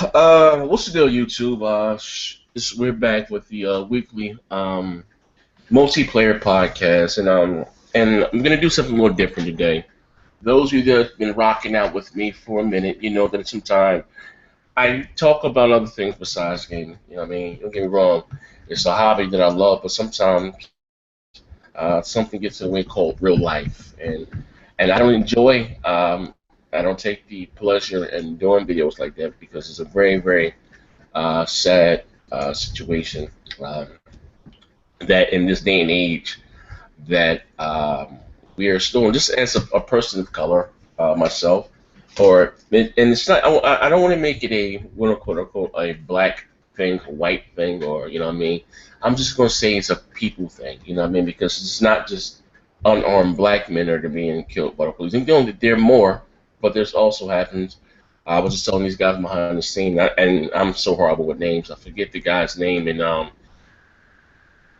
What's the deal, YouTube? We're back with the weekly multiplayer podcast, and I'm gonna do something a little different today. Those of you that have been rocking out with me for a minute, you know that sometimes I talk about other things besides gaming. You know what I mean? Don't get me wrong, it's a hobby that I love, but sometimes something gets in the way called real life, and I don't enjoy. I don't take the pleasure in doing videos like that because it's a very sad situation that in this day and age that we are still just as a person of color myself and it's not I don't want to make it a quote unquote a black thing, a white thing, or you know what I mean. I'm just going to say it's a people thing, you know what I mean, because it's not just unarmed black men that are being killed by the police. And you know that there are more, but there's also happens. I was just telling these guys behind the scene, and I'm so horrible with names. I forget the guy's name in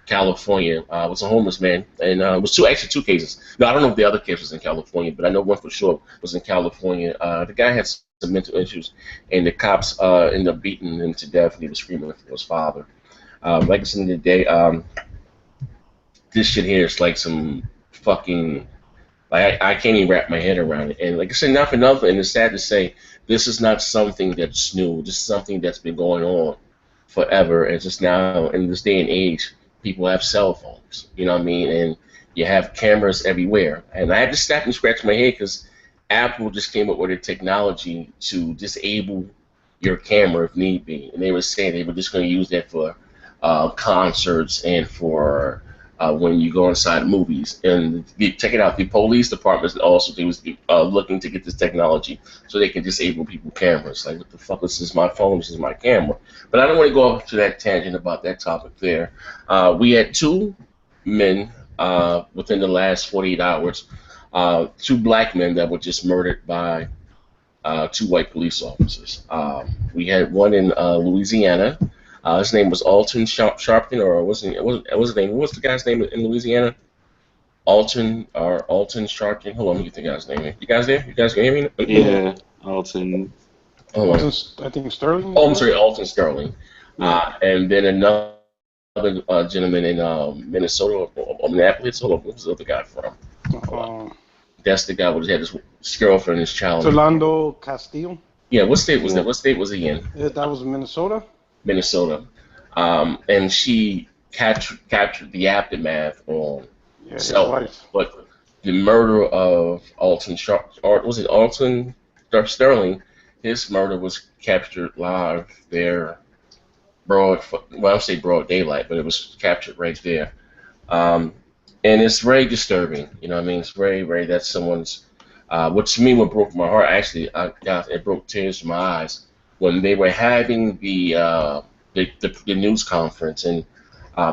California. Was a homeless man, and it was actually two cases. No, I don't know if the other case was in California, but I know one for sure was in California. The guy had some mental issues, and the cops ended up beating him to death, and he was screaming for his father. Like I said the day, this shit here is like some fucking like I can't even wrap my head around it. And like I said, not for nothing, and it's sad to say, this is not something that's new. This is something that's been going on forever. And just now in this day and age, people have cell phones. You know what I mean? And you have cameras everywhere. And I had to stop and scratch my head because Apple just came up with a technology to disable your camera if need be. And they were saying they were just going to use that for concerts and for when you go inside movies. And check it out, the police department also they was looking to get this technology so they can disable people cameras. Like, what the fuck? This is my phone. This is my camera. But I don't want to go off to that tangent about that topic there. We had two men within the last 48 hours, two black men that were just murdered by two white police officers. We had one in Louisiana. His name was Alton Sharpton, or wasn't his name? What's the guy's name in Louisiana? Alton Sharpton. Hold on, let me get the guy's name. You guys there? You guys can hear me? Yeah, Alton. Hold on. I think Sterling. Oh, I'm sorry, Alton Sterling. And then another gentleman in Minnesota or Minneapolis. Hold on, where's the other guy from? That's the guy who had his girlfriend and his child. Philando Castile. Yeah, what state was that? What state was he in? That was Minnesota. Minnesota. And she captured the aftermath on cell phone. But the murder of was it Alton Sterling? His murder was captured live there, I say broad daylight, but it was captured right there. And it's very disturbing, you know what I mean? It's very, that's someone's, what to me, what broke my heart, actually, it broke tears from my eyes when they were having the news conference, and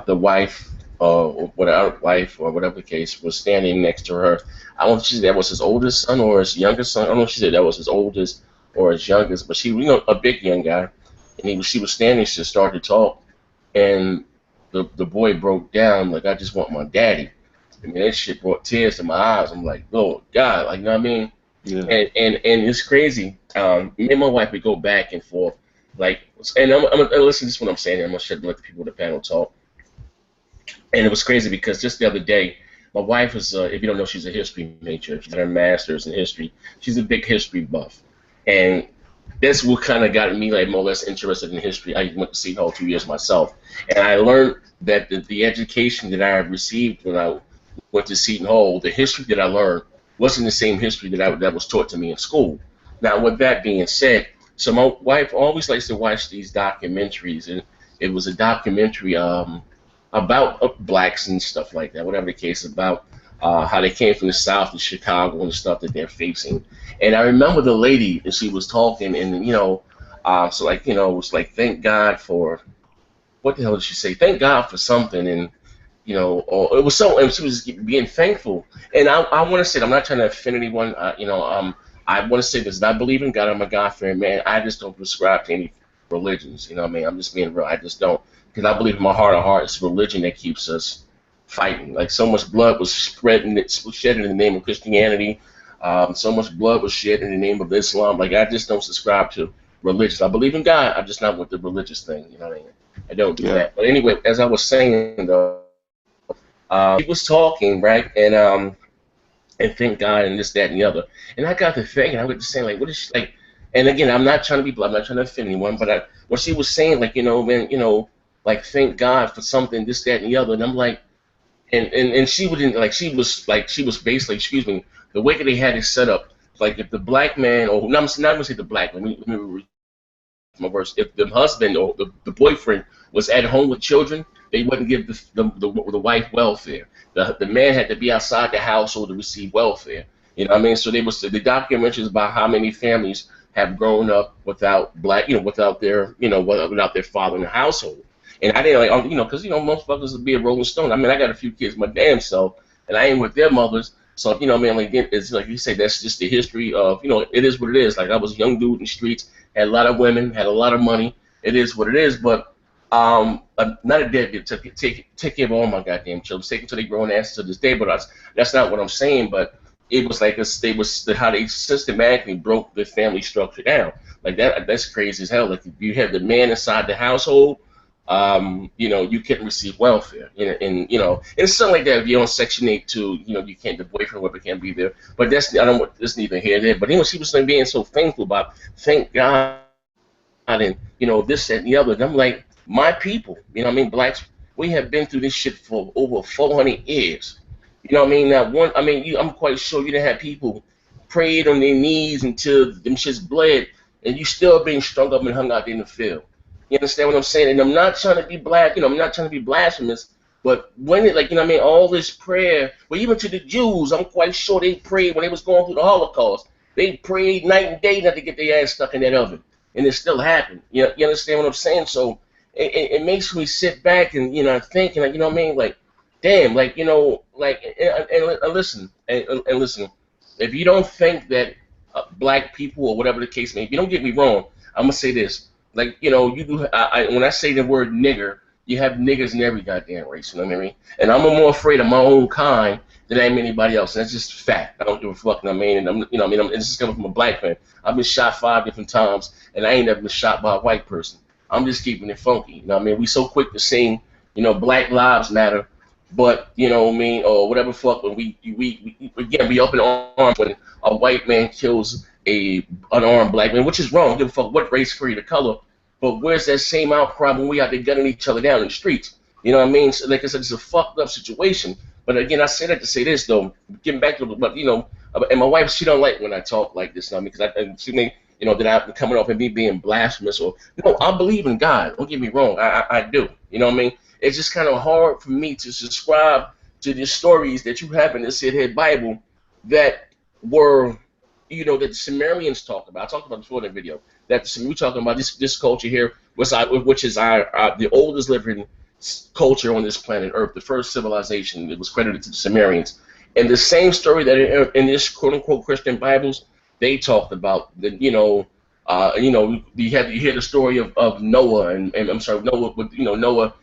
the wife, or whatever the case, was standing next to her. I don't know if she said that was his oldest son or his youngest son. I don't know if she said that was his oldest or his youngest, but she, a big young guy, and she was standing. She started to talk, and the boy broke down like, "I just want my daddy." I mean, that shit brought tears to my eyes. I'm like, "Oh God," like, you know what I mean? Yeah. And it's crazy. Me and my wife would go back and forth, like, and I'm gonna listen to this what I'm saying. I'm gonna let the people at the panel talk. And it was crazy because just the other day, my wife is, if you don't know, she's a history major. She's got her master's in history. She's a big history buff, and that's what kind of got me like more or less interested in history. I went to Seton Hall 2 years myself, and I learned that the education that I received when I went to Seton Hall, the history that I learned wasn't the same history that was taught to me in school. Now, with that being said, so my wife always likes to watch these documentaries, and it was a documentary about blacks and stuff like that, whatever the case, about how they came from the South to Chicago and the stuff that they're facing. And I remember the lady, and she was talking, and so like, it was like, thank God for, what the hell did she say? Thank God for something, and or it was so, and she was being thankful. And I want to say, I'm not trying to offend anyone, I want to say this, I believe in God, I'm a God-fearing man. I just don't prescribe to any religions, you know what I mean? I'm just being real, I just don't. Because I believe in my heart of hearts, it's religion that keeps us fighting. Like, so much blood was shed in the name of Christianity. So much blood was shed in the name of Islam. Like, I just don't subscribe to religious. I believe in God. I'm just not with the religious thing. You know what I mean? I don't do Yeah. that. But anyway, as I was saying though, he was talking right, and thank God and this, that, and the other. And I got to thinking, I was just saying like, what is she like? And again, I'm not trying to be, I'm not trying to offend anyone, but what she was saying, like, man, like thank God for something, this, that, and the other. And I'm like, and she wouldn't like she was basically, excuse me, the way that they had it set up, like if the black man, or no, I'm not gonna say the black, let me my words, if the husband or the boyfriend was at home with children, they wouldn't give the wife welfare. The man had to be outside the household to receive welfare. You know what I mean? So they was the documentaries about how many families have grown up without black, without their, without their father in the household. And I didn't like, because most fuckers would be a rolling stone. I mean, I got a few kids my damn self, and I ain't with their mothers. So man, like it's like you say, that's just the history of, it is what it is. Like I was a young dude in the streets, had a lot of women, had a lot of money. It is what it is. But I'm not a deadbeat to take care of all my goddamn children, take them to their grown asses to this day. But that's not what I'm saying. But it was like how they systematically broke the family structure down. Like that's crazy as hell. Like if you have the man inside the household, you can't receive welfare, and it's something like that. If you're on Section 8 too, you can't. The boyfriend whoever can't be there. But I don't want this neither here nor there. But she was being so thankful about, thank God, and this, that, and the other. And I'm like, my people, blacks, we have been through this shit for over 400 years. You know what I mean? Now I'm quite sure you didn't have people prayed on their knees until them shits bled, and you still being strung up and hung out in the field. You understand what I'm saying? And I'm not trying to be black, I'm not trying to be blasphemous, but when it, like, all this prayer, well, even to the Jews, I'm quite sure they prayed when they was going through the Holocaust. They prayed night and day not to get their ass stuck in that oven, and it still happened. You understand what I'm saying? So it makes me sit back and, think, and, what I mean? Like, damn, like, like, and listen, and listen, if you don't think that black people or whatever the case may be, don't get me wrong, I'm going to say this. Like, you do. When I say the word nigger, you have niggers in every goddamn race. You know what I mean? And I'm more afraid of my own kind than I am anybody else. And that's just fact. I don't give a fuck. You know what I mean? And it's just coming from a black man. I've been shot 5 different times, and I ain't never been shot by a white person. I'm just keeping it funky. You know what I mean? We so quick to sing, Black Lives Matter, but what I mean, or whatever fuck. When we open arms when a white man kills a unarmed black man, which is wrong. Give a fuck what race, creed, or color. But where's that same outcry when we out there gunning each other down in the streets? You know what I mean? So, like I said, it's a fucked up situation. But again, I say that to say this though. Getting back to but and my wife, she don't like when I talk like this. You know what I mean? Because she may, that I'm coming off and me being blasphemous or no. I believe in God. Don't get me wrong. I do. You know what I mean? It's just kind of hard for me to subscribe to the stories that you have in this here Bible that were, that the Sumerians talked about. I talked about before in the video that we're talking about this culture here, which is the oldest living culture on this planet Earth, the first civilization. It was credited to the Sumerians, and the same story that in this quote unquote Christian Bibles they talked about. You hear the story of Noah and I'm sorry, Noah, Noah,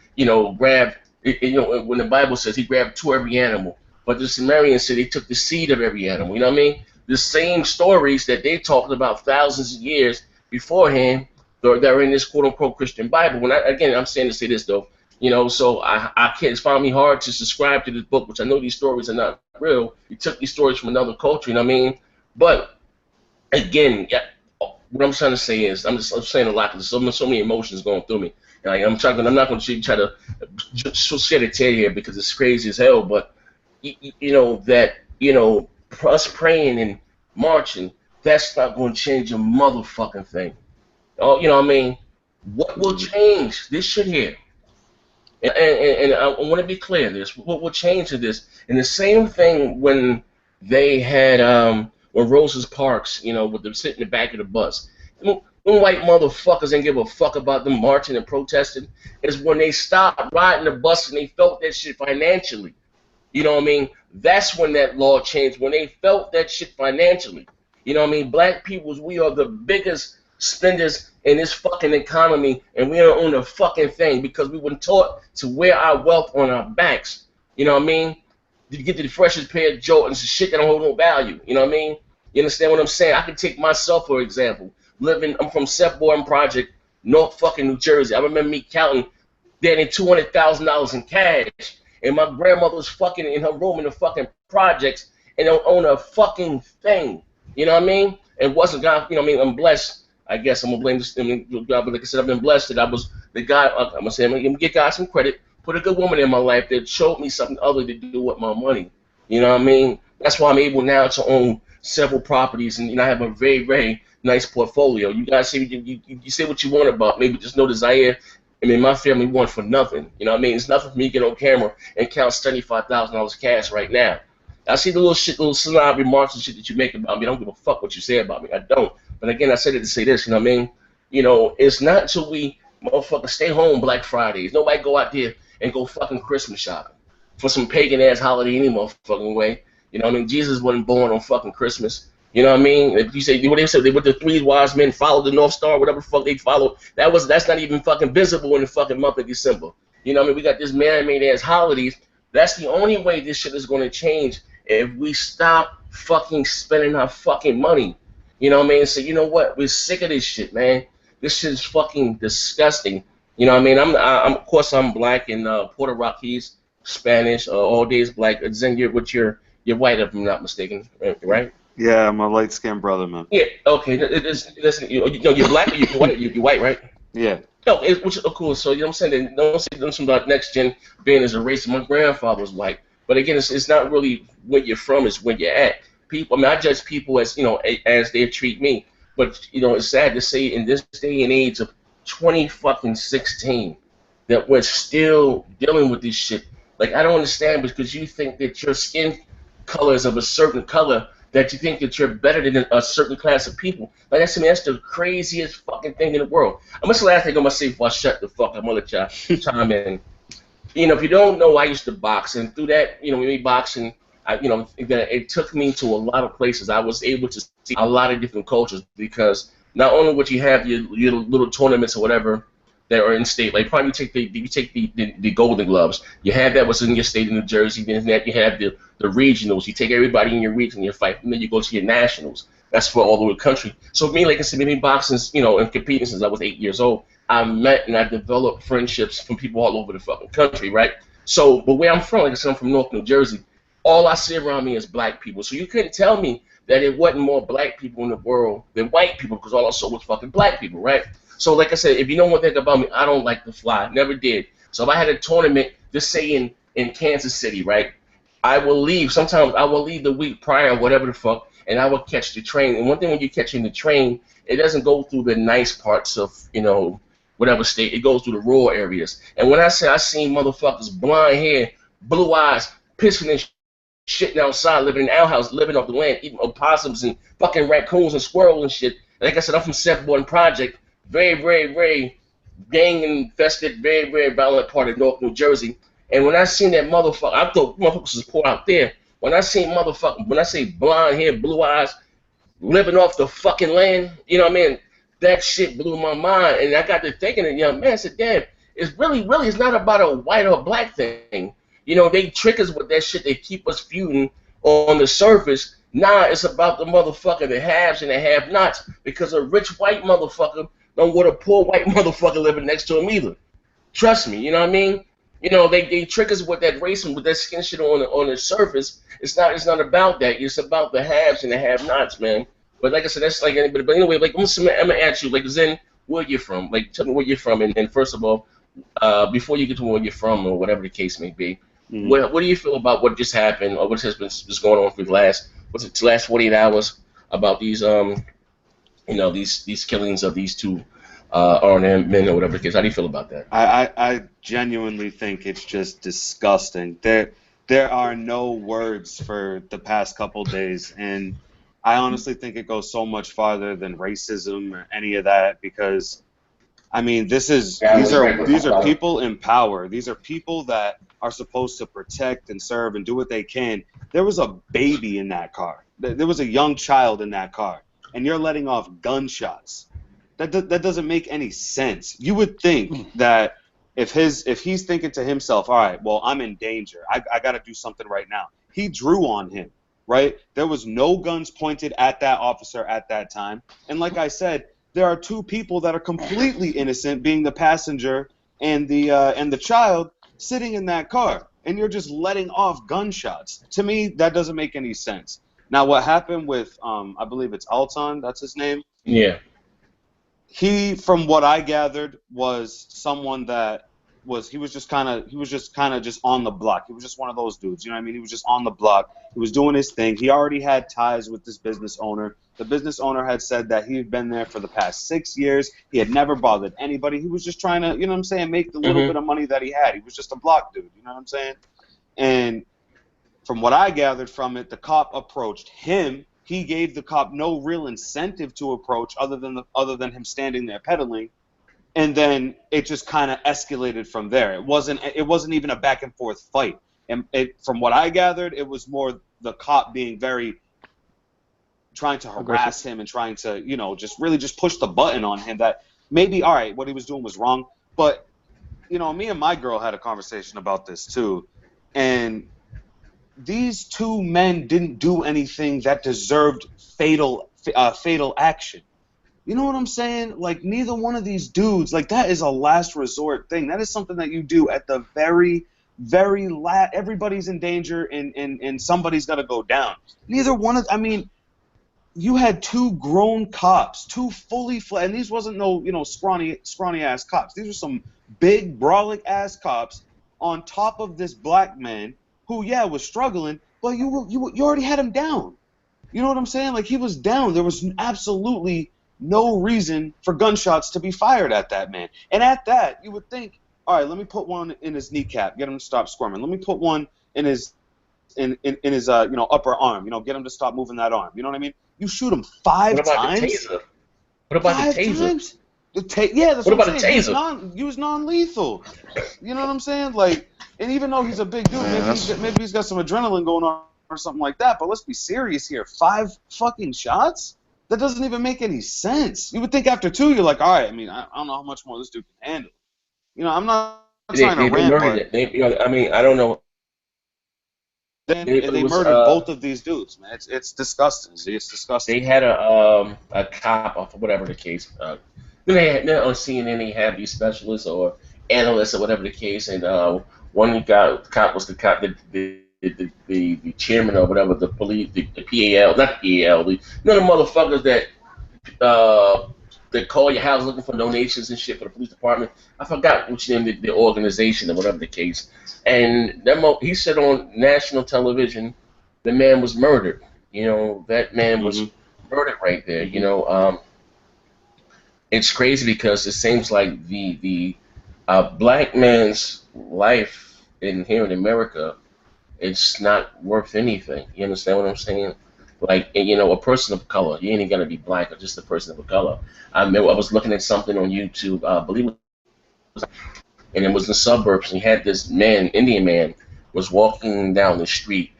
grabbed, when the Bible says he grabbed 2 every animal, but the Sumerians said he took the seed of every animal. You know what I mean? The same stories that they talked about thousands of years beforehand, they're in this quote unquote Christian Bible. I'm saying to say this though, so I can't. It's found me hard to subscribe to this book, which I know these stories are not real. You took these stories from another culture, you know what I mean? But again, yeah, what I'm trying to say is, I'm saying a lot because there's so many emotions going through me. And I'm not going to try to shed a tear here because it's crazy as hell. But us praying and marching, that's not going to change a motherfucking thing. Oh, you know what I mean? What will change this shit here? And I want to be clear. What will change to this? And the same thing when they had when Rosa Parks, with them sitting in the back of the bus. Them white motherfuckers didn't give a fuck about them marching and protesting. Is when they stopped riding the bus and they felt that shit financially. You know what I mean? That's when that law changed, when they felt that shit financially. You know what I mean? Black peoples, we are the biggest spenders in this fucking economy, and we don't own a fucking thing because we weren't taught to wear our wealth on our backs. You know what I mean? To get the freshest pair of Jordans, shit that don't hold no value. You know what I mean? You understand what I'm saying? I can take myself for example. I'm from Sepborn Project, North fucking New Jersey. I remember me counting getting $200,000 in cash, and my grandmother was fucking in her room in the fucking projects and don't own a fucking thing. You know what I mean? And wasn't God, you know what I mean? I'm blessed. I guess I'm gonna blame this. I mean, God, but like I said, I've been blessed that I was the guy. I'm gonna say, I'm gonna give God some credit. Put a good woman in my life that showed me something other to do with my money. You know what I mean? That's why I'm able now to own several properties, and I have a very, very nice portfolio. You guys say you say what you want about me, but just know Zaire. I mean, my family won for nothing. You know what I mean? It's nothing for me to get on camera and count $75,000 cash right now. I see the little shit, little snide remarks and shit that you make about me. I don't give a fuck what you say about me. I don't. But again, I said it to say this. You know what I mean? You know, it's not until we motherfucker stay home Black Fridays. Nobody go out there and go fucking Christmas shopping for some pagan ass holiday any motherfucking way. You know what I mean? Jesus wasn't born on fucking Christmas. You know what I mean? If you say what they said, they with the three wise men followed the North Star, whatever the fuck they followed. That's not even fucking visible in the fucking month of December. You know what I mean? We got this man-made ass holidays. That's the only way this shit is gonna change if we stop fucking spending our fucking money. You know what I mean? So you know what? We're sick of this shit, man. This shit is fucking disgusting. You know what I mean? I'm of course I'm black and Puerto Rockies, Spanish, all days black. Zen, you're white if I'm not mistaken, right? Yeah, I'm a light-skinned brother, man. Yeah. Okay. Listen, you're black or you're white. You're white, right? Yeah. No, which is cool. So you know what I'm saying? Don't say something about next gen being as a race. My grandfather was white, but again, it's not really where you're from; it's where you're at. People. I mean, I judge people as as they treat me. But it's sad to say in this day and age of 2016 that we're still dealing with this shit. Like I don't understand because you think that your skin color is of a certain color that you think that you're better than a certain class of people. Like that's the craziest fucking thing in the world. I'm just the last thing I'm gonna say before I shut the fuck up. I'm gonna let y'all chime in. If you don't know, I used to box, and through that, me boxing, it took me to a lot of places. I was able to see a lot of different cultures because not only would you have your little tournaments or whatever that are in state, like probably you take the Golden Gloves. You have that was in your state of New Jersey. Then you have the regionals. You take everybody in your region, you fight, and then you go to your nationals. That's for all over the country. So me, like I said, me boxing, and competing since I was 8 years old, I met and I developed friendships from people all over the fucking country, right? So, but where I'm from, like I said, I'm from North New Jersey. All I see around me is black people. So you couldn't tell me that it wasn't more black people in the world than white people because all I saw was fucking black people, right? So like I said, if you know one thing about me, I don't like to fly. Never did. So if I had a tournament, just say in Kansas City, right? I will leave. Sometimes I will leave the week prior, or whatever the fuck, and I will catch the train. And one thing when you're catching the train, it doesn't go through the nice parts of, whatever state. It goes through the rural areas. And when I say I seen motherfuckers, blonde hair, blue eyes, pissing and shitting outside, living in our house, living off the land, eating opossums and fucking raccoons and squirrels and shit. Like I said, I'm from Sepborn Project. Very, very, very gang-infested, very, very violent part of North New Jersey. And when I seen that motherfucker, I thought motherfuckers was poor out there. When I say blonde hair, blue eyes, living off the fucking land, you know what I mean? That shit blew my mind. And I got to thinking, and young man, I said, damn, it's really, it's not about a white or black thing. They trick us with that shit. They keep us feuding on the surface. Nah, it's about the motherfucker, the haves and the have-nots. Because a rich white motherfucker don't want a poor white motherfucker living next to him either. Trust me, you know what I mean? They trick us with that race and with that skin shit on the surface. It's not about that. It's about the haves and the have-nots, man. But like I said, that's like anybody. But anyway, like I'm gonna ask you, like Zen, where you from? Like tell me where you're from, and first of all, before you get to where you're from or whatever the case may be, what do you feel about what just happened or what has been just going on for the last 48 hours about these these killings of these two armed men or whatever the case? How do you feel about that? I genuinely think it's just disgusting. There are no words for the past couple days, and I honestly think it goes so much farther than racism or any of that because, I mean, these are people in power. These are people that are supposed to protect and serve and do what they can. There was a baby in that car. There was a young child in that car, and you're letting off gunshots. That doesn't make any sense. You would think that if he's thinking to himself, all right, well, I'm in danger. I got to do something right now. He drew on him, right? There was no guns pointed at that officer at that time. And like I said, there are two people that are completely innocent, being the passenger and the child sitting in that car, and you're just letting off gunshots. To me, that doesn't make any sense. Now, what happened with I believe it's Alton, that's his name. Yeah. He, from what I gathered, was someone that he was just kind of just on the block. He was just one of those dudes, you know what I mean? He was just on the block. He was doing his thing. He already had ties with this business owner. The business owner had said that he had been there for the past 6 years. He had never bothered anybody. He was just trying to, you know what I'm saying, make the little bit of money that he had. He was just a block dude, you know what I'm saying? And from what I gathered from it, the cop approached him. He gave the cop no real incentive to approach other than him standing there pedaling. And then it just kind of escalated from there. It wasn't even a back and forth fight. And from what I gathered, it was more the cop being trying to harass him and trying to, you know, just really just push the button on him that maybe, all right, what he was doing was wrong. But, you know, me and my girl had a conversation about this too. And these two men didn't do anything that deserved fatal action. You know what I'm saying? Like, neither one of these dudes, like, that is a last resort thing. That is something that you do at the very, very last. Everybody's in danger, and somebody's got to go down. Neither one of, I mean, you had two grown cops, two fully fledged, and these wasn't no, you know, scrawny ass cops. These were some big, brawling ass cops on top of this black man who, yeah, was struggling, but you already had him down. You know what I'm saying? Like, he was down. There was absolutely no reason for gunshots to be fired at that man. And at that, you would think, all right, let me put one in his kneecap, get him to stop squirming. Let me put one in his you know, upper arm, you know, get him to stop moving that arm. You know what I mean? You shoot him 5 times. What about the taser? What about the taser? Times? Yeah, that's what what about I'm saying. the taser? He was non-lethal. You know what I'm saying? Like, and even though he's a big dude, maybe he's got some adrenaline going on or something like that. But let's be serious here. 5 fucking shots? That doesn't even make any sense. You would think after 2, you're like, all right. I mean, I don't know how much more this dude can handle. You know, I'm not trying to rant, but you know, I mean, I don't know. They murdered both of these dudes, man. It's disgusting. See, it's disgusting. They had a cop, or whatever the case. Then on CNN they had these specialists or analysts or whatever the case, and one cop was the cop, the chairman or whatever, the police, the PAL, not the PAL, the motherfuckers that call your house looking for donations and shit for the police department. I forgot which name the organization or whatever the case. And he said on national television, the man was murdered. You know, that man was murdered right there. You know, it's crazy because it seems like the black man's life here in America, it's not worth anything. You understand what I'm saying? Like, you know, a person of color, you ain't even gonna be black or just a person of color. I remember I was looking at something on YouTube, I believe it was, and it was in the suburbs, and he had this man, Indian man, was walking down the street.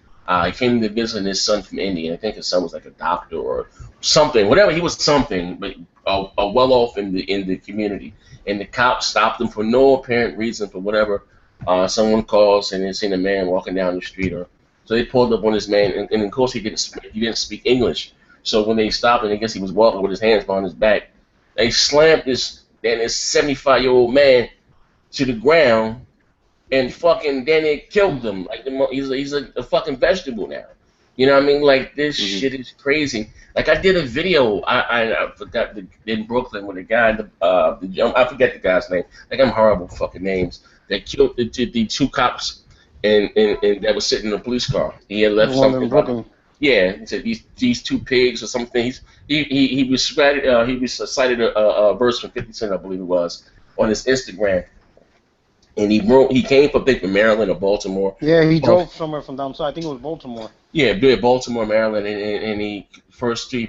He came to visit his son from India. I think his son was like a doctor or something, whatever. He was something, but well off in the community. And the cops stopped him for no apparent reason, for whatever. Someone calls and they seen a man walking down the street, so they pulled up on this man, and of course he didn't speak English. So when they stopped, and I guess he was walking with his hands behind his back, they slammed this 75-year-old man to the ground, and fucking then they killed him. Like he's a fucking vegetable now. You know what I mean? Like, this shit is crazy. Like, I did a video. I forgot in Brooklyn with a guy. I forget the guy's name. Like, I'm horrible with fucking names. That killed the 2 cops and that was sitting in a police car. He had left something. Yeah, he said these 2 pigs or something. He recited a verse from 50 Cent, I believe it was, on his Instagram. And he came from, I think, from Maryland or Baltimore. Yeah, he drove somewhere from down south. I think it was Baltimore. Yeah, Baltimore, Maryland, and he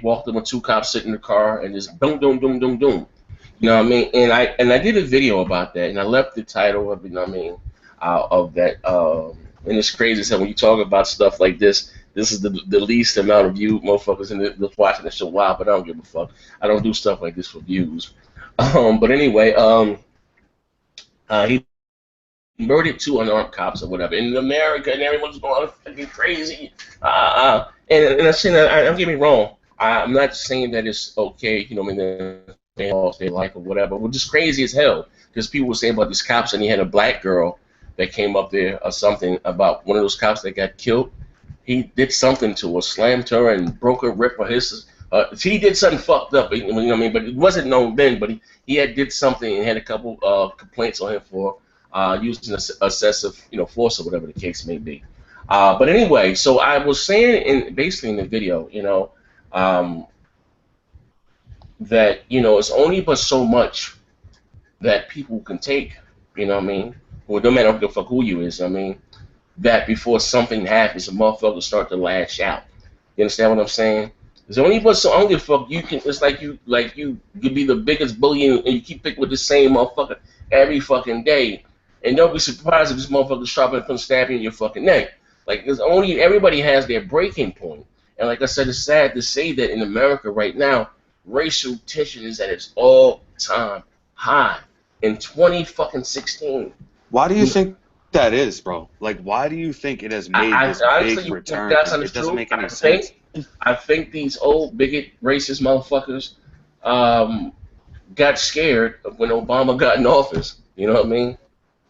walked up with 2 cops sitting in the car, and just boom, boom, boom, boom, boom. You know what I mean? And I did a video about that, and I left the title of it, you know what I mean, of that. And it's crazy. So when you talk about stuff like this is the least amount of view motherfuckers that's watching the show. Wow, but I don't give a fuck. I don't do stuff like this for views. But anyway, he murdered 2 unarmed cops or whatever in America, and everyone's going fucking crazy. And I'm saying that, don't get me wrong. I'm not saying that it's okay, you know, I mean, and lost their life or whatever, which is crazy as hell. Because people were saying about these cops, and he had a black girl that came up there or something about one of those cops that got killed. He did something to her, slammed her and broke her rib or his. He did something fucked up, you know what I mean? But it wasn't known then. But he had did something and had a couple complaints on him for using excessive, force or whatever the case may be. But anyway, so I was saying basically in the video, that it's only but so much that people can take, you know what I mean? Well, no matter what the fuck who you is, I mean, that before something happens, a motherfucker start to lash out. You understand what I'm saying? There's only but so only fuck you can. It's like you could be the biggest bully and you keep picking with the same motherfucker every fucking day, and don't be surprised if this motherfucker sharp and come stab you in your fucking neck. Like there's only everybody has their breaking point, and like I said, it's sad to say that in America right now, racial tension is at its all-time high in 2016. Why do you think that is, bro? Like, why do you think it has made this big return? It doesn't make any sense. I think these old bigot racist motherfuckers got scared when Obama got in office. You know what I mean?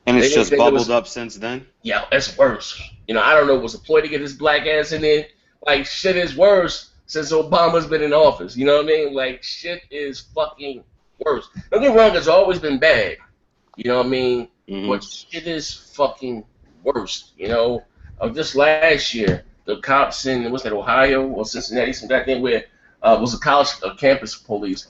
And it's just bubbled up since then? Yeah, it's worse. I don't know, was a ploy to get his black ass in there? Like, shit is worse since Obama's been in office. You know what I mean? Like, shit is fucking worse. Don't get me wrong, it's always been bad. You know what I mean? Mm-hmm. But shit is fucking worse. Of just last year, the cops in, what's that, Ohio or Cincinnati, some goddamn where was a college campus police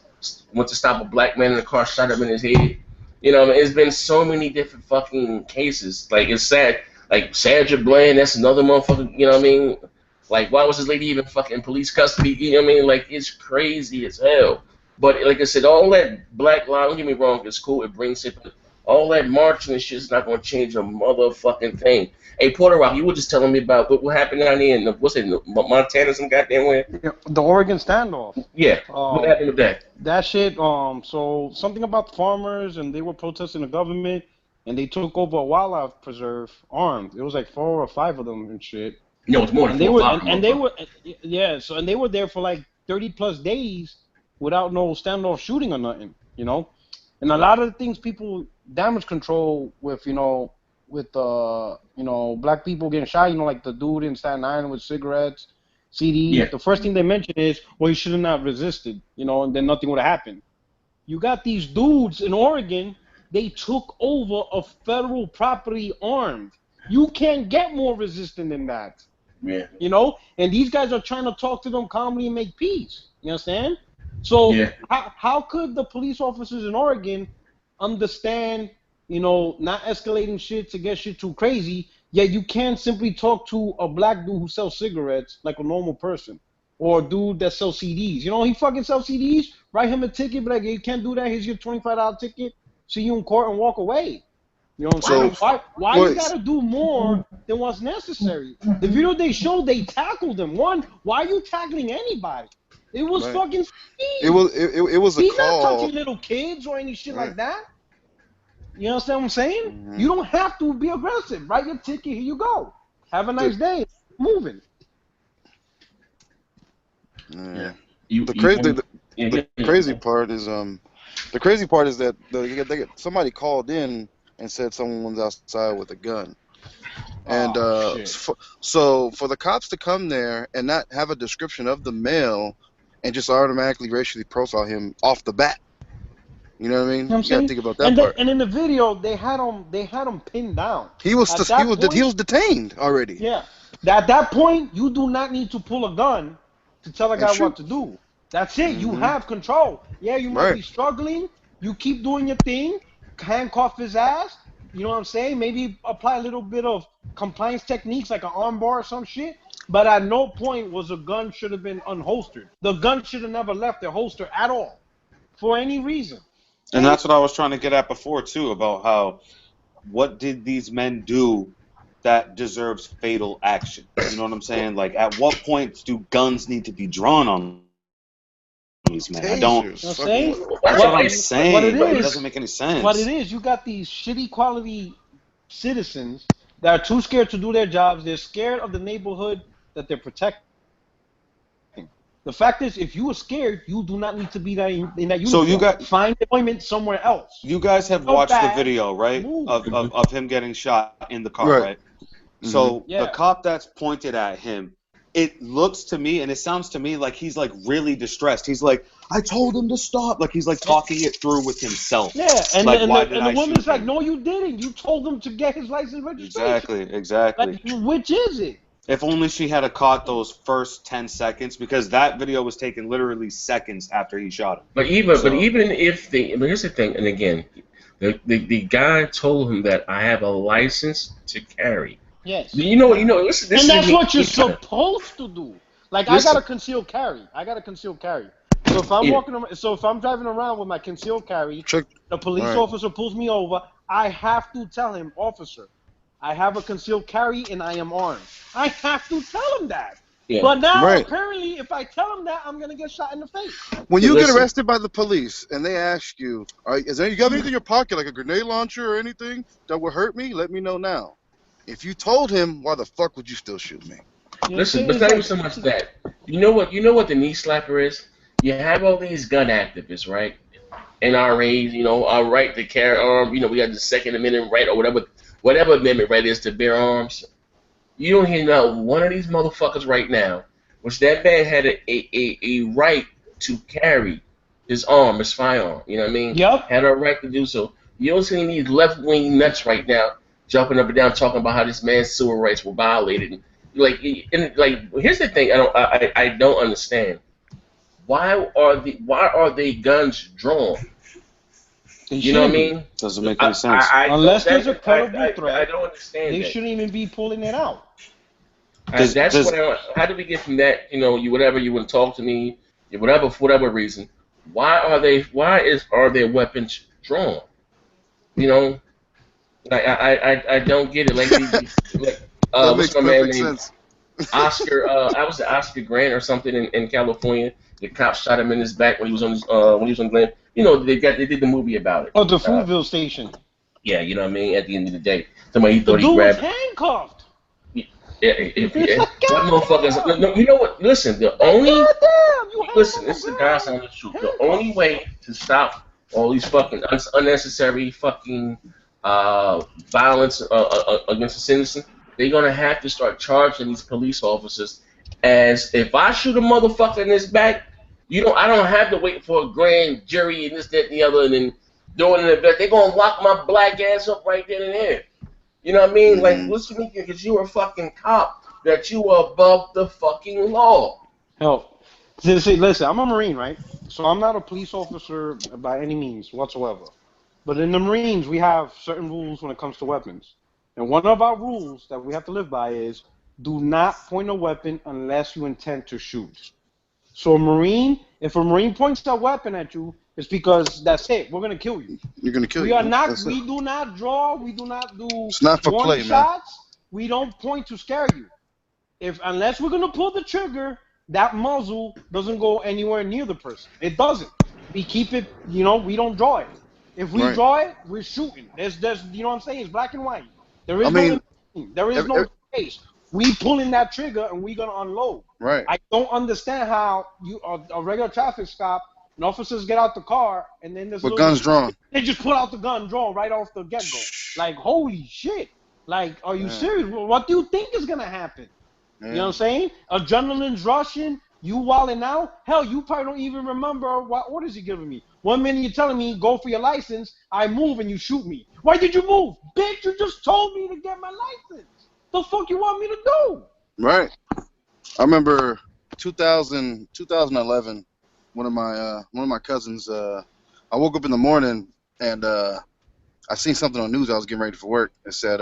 went to stop a black man in the car, shot him in his head. It's been so many different fucking cases. Like, it's sad. Like, Sandra Bland, that's another motherfucker, you know what I mean? Like, why was this lady even fucking in police custody? You know what I mean? Like, it's crazy as hell. But, like I said, all that black line, don't get me wrong, it's cool, it brings it, but all that marching and shit is not going to change a motherfucking thing. Hey, Porter Rock, you were just telling me about what happened down there in, Montana, some goddamn way? Yeah, the Oregon standoff. Yeah, what happened with that? That shit, so something about farmers, and they were protesting the government, and they took over a wildlife preserve armed. It was like 4 or 5 of them and shit. No, it's more than 4 or 5. And they were, yeah, so, and they were there for like 30+ days without no standoff shooting or nothing, And a lot of the things people damage control with, black people getting shot, like the dude in Staten Island with cigarettes, CDs. Yeah. The first thing they mention is, well, you should have not resisted, and then nothing would have happened. You got these dudes in Oregon, they took over a federal property armed. You can't get more resistant than that. Yeah. And these guys are trying to talk to them calmly and make peace. You understand? So yeah. How could the police officers in Oregon understand, not escalating shit to get shit too crazy, yet you can't simply talk to a black dude who sells cigarettes like a normal person, or a dude that sells CDs. He fucking sells CDs, write him a ticket, be like, hey, you can't do that, here's your $25 ticket, see you in court and walk away. You know what I'm saying? Why you gotta do more than what's necessary? The video they showed, they tackled him. One, why are you tackling anybody? It was fucking Steve. It was a He's call. He's not touching little kids or any shit like that. You understand what I'm saying? Mm-hmm. You don't have to be aggressive. Write your ticket, here you go. Have a nice day. Moving. Yeah. The crazy part is that somebody called in and said someone was outside with a gun. And so for the cops to come there and not have a description of the male and just automatically racially profile him off the bat, you know what I mean? You gotta think about that part. And in the video, they had him pinned down. He was detained already. Yeah. At that point, you do not need to pull a gun to tell a guy what to do. That's it. Mm-hmm. You have control. Yeah, you might be struggling. You keep doing your thing. Handcuff his ass. You know what I'm saying? Maybe apply a little bit of compliance techniques like an armbar or some shit. But at no point was a gun should have been unholstered. The gun should have never left their holster at all, for any reason. And that's what I was trying to get at before too, about how what did these men do that deserves fatal action? You know what I'm saying? Like, at what point do guns need to be drawn on these men? I don't. That's what I'm saying. What it is, it doesn't make any sense. What it is, you got these shitty quality citizens that are too scared to do their jobs. They're scared of the neighborhood that they're protecting. You The fact is, if you were scared, you do not need to be that in that uniform. So you got find employment somewhere else. You guys have watched the video, right? Of him getting shot in the car, right? Mm-hmm. So the cop that's pointed at him, it looks to me and it sounds to me like he's like really distressed. He's like, I told him to stop. Like he's like talking it through with himself. Yeah, and, like, the woman's like, no, you didn't. You told him to get his license registration. Exactly. Like, which is it? If only she had caught those first 10 seconds, because that video was taken literally seconds after he shot him. But even if but here's the thing, and again, the guy told him that I have a license to carry. Yes. Listen, and that's what you're supposed to do. Like, I got a concealed carry. So if I'm if I'm driving around with my concealed carry, the police officer pulls me over, I have to tell him, officer, I have a concealed carry and I am armed. I have to tell him that. Yeah. But now, apparently, if I tell him that, I'm going to get shot in the face. When you get arrested by the police and they ask you, you have anything in your pocket, like a grenade launcher or anything that would hurt me? Let me know now. If you told him, why the fuck would you still shoot me? Listen, but it's not even so much that. You know what the knee slapper is? You have all these gun activists, right? NRAs, our right to carry arms. We got the Second Amendment right or whatever amendment right is to bear arms. You don't hear not one of these motherfuckers right now, which that man had a right to carry his firearm. You know what I mean? Yep. Had a right to do so. You don't see these left-wing nuts right now jumping up and down talking about how this man's civil rights were violated. Here's the thing I don't understand. Why are they guns drawn? You know what I mean? Doesn't make any sense. Unless there's a credible threat, I don't understand. They shouldn't even be pulling it out. How do we get from that? Whatever you want to talk to me, for whatever reason. Why are their weapons drawn? I don't get it. What's my man named Oscar? I was Oscar Grant or something in California. The cops shot him in his back when he was on Glen. They did the movie about it. Oh, the Fruitville station. Yeah, you know what I mean. At the end of the day, somebody he thought the dude he grabbed. Was handcuffed. That motherfucker. No, you know what? Listen, this is the guy's on the truth. The only way to stop all these fucking unnecessary fucking violence against a citizen, they're gonna have to start charging these police officers as if I shoot a motherfucker in his back. I don't have to wait for a grand jury and this, that, and the other, and then doing an event. They're gonna lock my black ass up right then and there. You know what I mean? Mm-hmm. Like, listen to me, because you were a fucking cop, that you were above the fucking law. Hell, listen, I'm a Marine, right? So I'm not a police officer by any means whatsoever. But in the Marines, we have certain rules when it comes to weapons. And one of our rules that we have to live by is do not point a weapon unless you intend to shoot. So if a Marine points a weapon at you, it's because that's it. We're gonna kill you. You're gonna kill you. We do not draw. We do not do. It's not for play, shots. Man. We don't point to scare you. Unless we're gonna pull the trigger, that muzzle doesn't go anywhere near the person. It doesn't. We keep it. We don't draw it. If we draw it, we're shooting. There's you know what I'm saying? It's black and white. There is no space. We pulling that trigger and we're gonna unload. Right. I don't understand how a regular traffic stop and officers get out the car and then there's guns drawn. They just pull out the gun drawn right off the get-go. Like, holy shit. Like, are you serious? What do you think is gonna happen? You know what I'm saying? Adrenaline's rushing. You wilding out. Hell, you probably don't even remember what orders you're giving me. 1 minute you're telling me go for your license. I move and you shoot me. Why did you move? Bitch, you just told me to get my license. The fuck you want me to do? Right. I remember 2011. One of my cousins. I woke up in the morning and I seen something on the news. I was getting ready for work. It said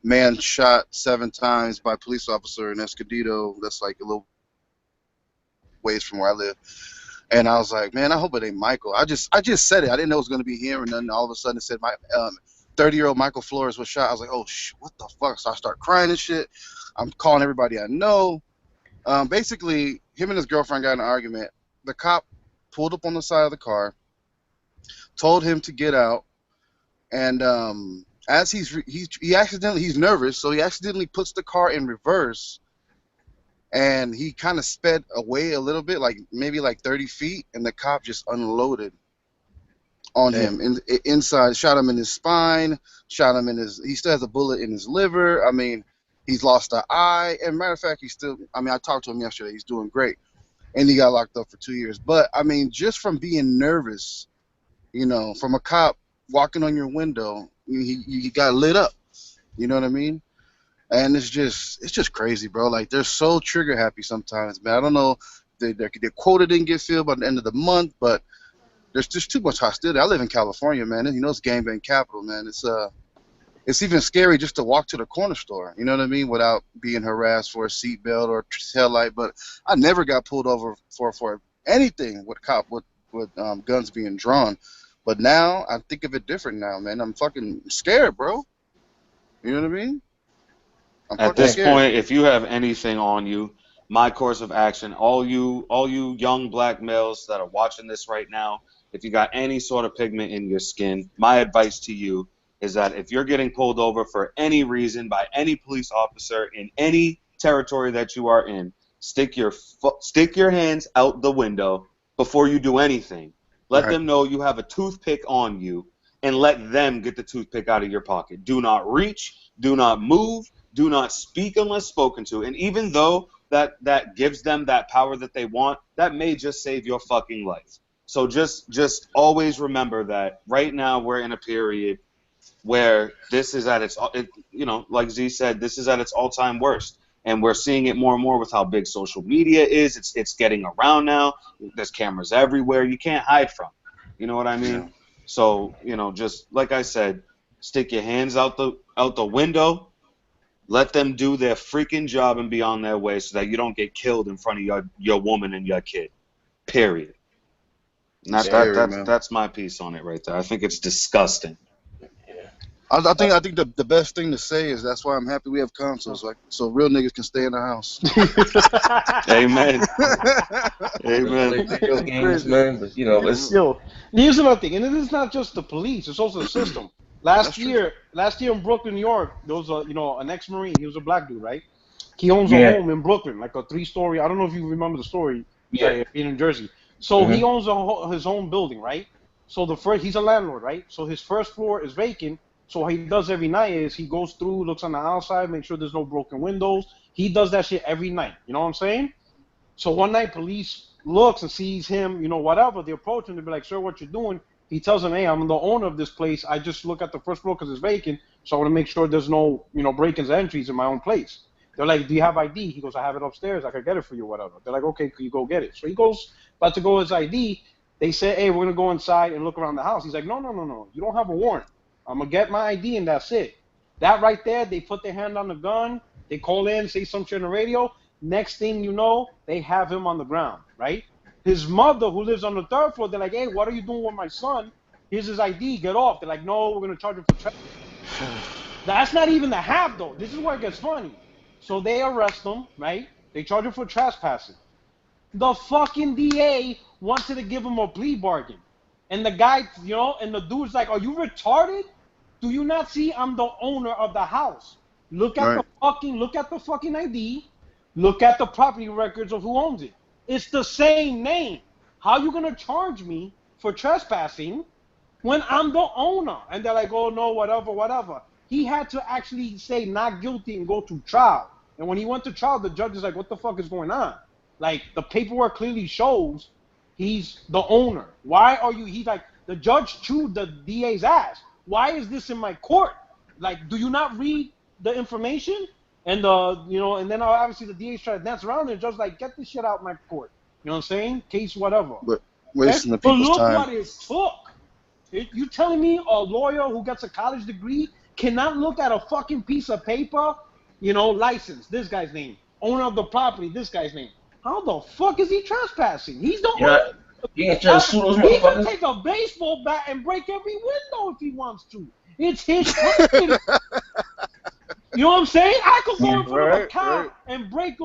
man shot 7 times by police officer in Escondido. That's like a little ways from where I live. And I was like, man, I hope it ain't Michael. I just said it. I didn't know it was gonna be him. And then all of a sudden it said my 30-year-old Michael Flores was shot. I was like, oh, what the fuck? So I start crying and shit. I'm calling everybody I know. Basically, him and his girlfriend got in an argument. The cop pulled up on the side of the car, told him to get out, and as he's nervous, so he accidentally puts the car in reverse and he kind of sped away a little bit, like maybe like 30 feet, and the cop just unloaded on him inside, shot him in his spine, shot him in his. He still has a bullet in his liver. I mean, he's lost an eye. And matter of fact, he's still. I mean, I talked to him yesterday. He's doing great, and he got locked up for 2 years. But I mean, just from being nervous, you know, from a cop walking on your window, you got lit up. You know what I mean? And it's just crazy, bro. Like, they're so trigger happy sometimes, man. I don't know. Their quota didn't get filled by the end of the month, but there's just too much hostility. I live in California, man. And, you know, it's gangbang capital, man. It's even scary just to walk to the corner store, you know what I mean, without being harassed for a seatbelt or tail light. But I never got pulled over for anything with guns being drawn. But now I think of it different now, man. I'm fucking scared, bro. You know what I mean? At this point, if you have anything on you, my course of action, all you young black males that are watching this right now, if you got any sort of pigment in your skin, my advice to you is that if you're getting pulled over for any reason by any police officer in any territory that you are in, stick your hands out the window before you do anything. Let them know you have a toothpick on you, and let them get the toothpick out of your pocket. Do not reach, do not move, do not speak unless spoken to. And even though that gives them that power that they want, that may just save your fucking life. So just always remember that right now we're in a period where this is at its, you know, like Z said, this is at its all-time worst. And we're seeing it more and more with how big social media is. It's getting around now. There's cameras everywhere. You can't hide from. You know what I mean? Yeah. So, you know, just like I said, stick your hands out the window. Let them do their freaking job and be on their way so that you don't get killed in front of your woman and your kid. Period. That's my piece on it right there. I think it's disgusting. I think the best thing to say is that's why I'm happy we have consoles, like, so real niggas can stay in the house. Amen. Amen. Video games, man, but you know, here's another thing, and it is not just the police; it's also the system. Last year in Brooklyn, New York, there was an ex-Marine. He was a black dude, right? He owns a home in Brooklyn, like a 3-story. I don't know if you remember the story. Yeah, being in Jersey. So he owns his own building, right? So he's a landlord, right? So his first floor is vacant. So what he does every night is he goes through, looks on the outside, make sure there's no broken windows. He does that shit every night. You know what I'm saying? So one night, police looks and sees him, whatever. They approach him. They be like, "Sir, what you doing?" He tells them, "Hey, I'm the owner of this place. I just look at the first floor because it's vacant. So I want to make sure there's no, break-ins and entries in my own place." They're like, "Do you have ID?" He goes, "I have it upstairs. I could get it for you, whatever." They're like, "Okay, can you go get it?" So he goes, about to go his ID. They say, "Hey, we're going to go inside and look around the house." He's like, No. You don't have a warrant. I'm going to get my ID and that's it. That right there, they put their hand on the gun. They call in, say some shit on the radio. Next thing you know, they have him on the ground, right? His mother, who lives on the 3rd floor, they're like, "Hey, what are you doing with my son? Here's his ID. Get off." They're like, "No, we're going to charge him for trespassing." That's not even the half, though. This is where it gets funny. So they arrest him, right? They charge him for trespassing. The fucking DA wanted to give him a plea bargain. And the guy, and the dude's like, "Are you retarded? Do you not see I'm the owner of the house? Look at the fucking ID. Look at the property records of who owns it. It's the same name. How you gonna charge me for trespassing when I'm the owner?" And they're like, "Oh no, whatever." He had to actually say not guilty and go to trial. And when he went to trial, the judge is like, "What the fuck is going on? Like, the paperwork clearly shows he's the owner. Why are you?" He's like, the judge chewed the DA's ass. "Why is this in my court? Like, do you not read the information?" And and then obviously the DA's trying to dance around there. Judge like, "Get this shit out of my court." You know what I'm saying? Case whatever. But wasting the people's time. But time. look what it took. You telling me a lawyer who gets a college degree cannot look at a fucking piece of paper? License, this guy's name. Owner of the property, this guy's name. How the fuck is he trespassing? He's the owner. He ain't trying to sue those motherfuckers. He can take a baseball bat and break every window if he wants to. It's his property. You know what I'm saying? I could go in front of a cop and break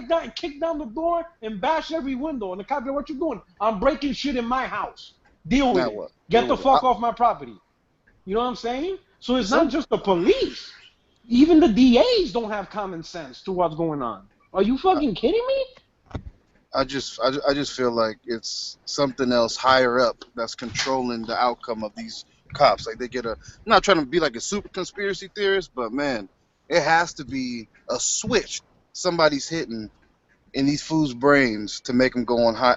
down and kick down the door and bash every window. And the cop be like, "What you doing?" "I'm breaking shit in my house. Deal with it. Get the fuck off my property." You know what I'm saying? So it's not just the police. Even the DAs don't have common sense to what's going on. Are you fucking kidding me? I just feel like it's something else higher up that's controlling the outcome of these cops. Like they get a. I'm not trying to be like a super conspiracy theorist, but man, it has to be a switch somebody's hitting in these fools' brains to make them go on high,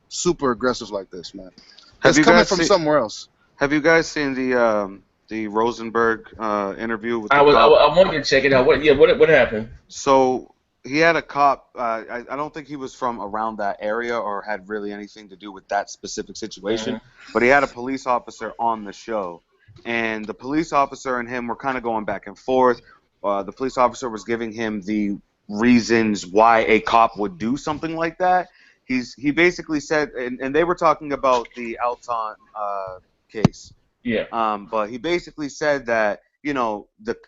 super aggressive like this, man. Have It's you coming guys from seen? somewhere else. Have you guys seen the Rosenberg interview with I the was cop? I wanted to check it out. What happened? So he had a cop. I don't think he was from around that area or had really anything to do with that specific situation. But he had a police officer on the show, and the police officer and him were kind of going back and forth. The police officer was giving him the reasons why a cop would do something like that. He basically said, and they were talking about the Alton case. Yeah. But he basically said that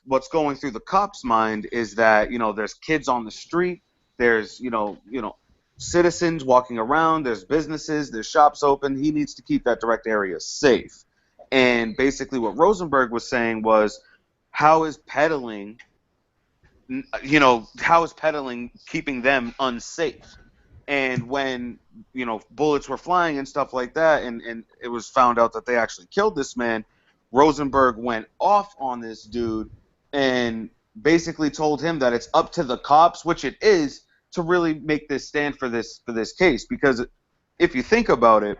what's going through the cop's mind is that there's kids on the street, there's citizens walking around, there's businesses, there's shops open. He needs to keep that direct area safe. And basically, what Rosenberg was saying was, how is peddling, keeping them unsafe? And when bullets were flying and stuff like that, and it was found out that they actually killed this man, Rosenberg went off on this dude and basically told him that it's up to the cops, which it is, to really make this stand for this case. Because if you think about it,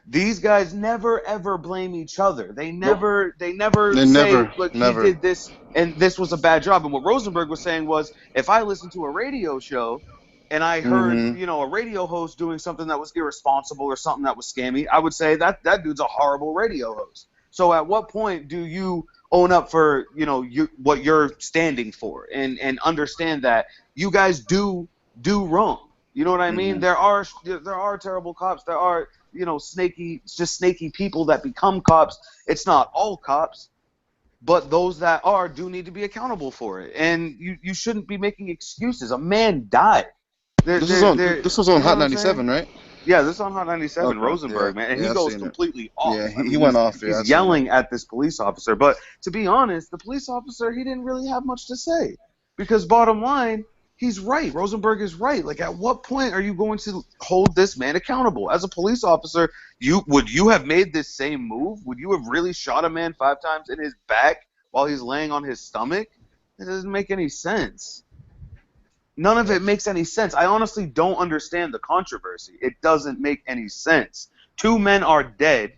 these guys never ever blame each other. They never say, look, he Never. did this and this was a bad job. And what Rosenberg was saying was, if I listened to a radio show and I heard, a radio host doing something that was irresponsible or something that was scammy, I would say that dude's a horrible radio host. So at what point do you own up for, what you're standing for and understand that you guys do wrong? You know what I mean? There are terrible cops. There are snaky people that become cops. It's not all cops, but those that are do need to be accountable for it. And you shouldn't be making excuses. A man died. This was on Hot 97, right? Yeah, this is on Hot 97, Okay, Rosenberg, yeah, man. And yeah, he I've goes seen it. completely off. Yeah, he went off. Yeah, he's yelling at this police officer. But to be honest, the police officer, he didn't really have much to say. Because bottom line, he's right. Rosenberg is right. Like, at what point are you going to hold this man accountable? As a police officer, would you have made this same move? Would you have really shot a man 5 times in his back while he's laying on his stomach? It doesn't make any sense. None of it makes any sense. I honestly don't understand the controversy. It doesn't make any sense. 2 men are dead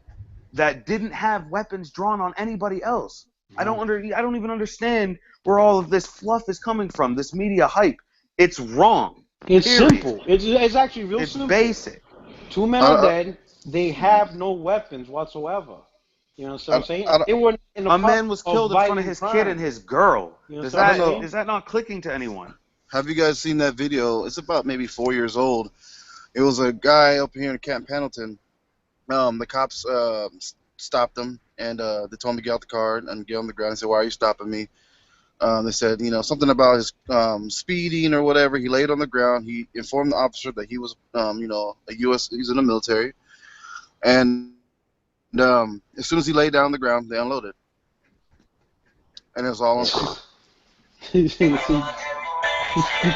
that didn't have weapons drawn on anybody else. I don't even understand where all of this fluff is coming from, this media hype. It's wrong. It's simple. It's actually real simple. It's basic. 2 men are dead. They have no weapons whatsoever. You know what I'm saying? A man was killed in front of his kid and his girl. Is that not clicking to anyone? Have you guys seen that video? It's about maybe 4 years old. It was a guy up here in Camp Pendleton. The cops stopped him, and they told him to get out the car and get on the ground. And said, "Why are you stopping me?" They said, something about his speeding or whatever. He laid on the ground. He informed the officer that he was, a U.S. He's in the military. And as soon as he laid down on the ground, they unloaded. And it was all on film. You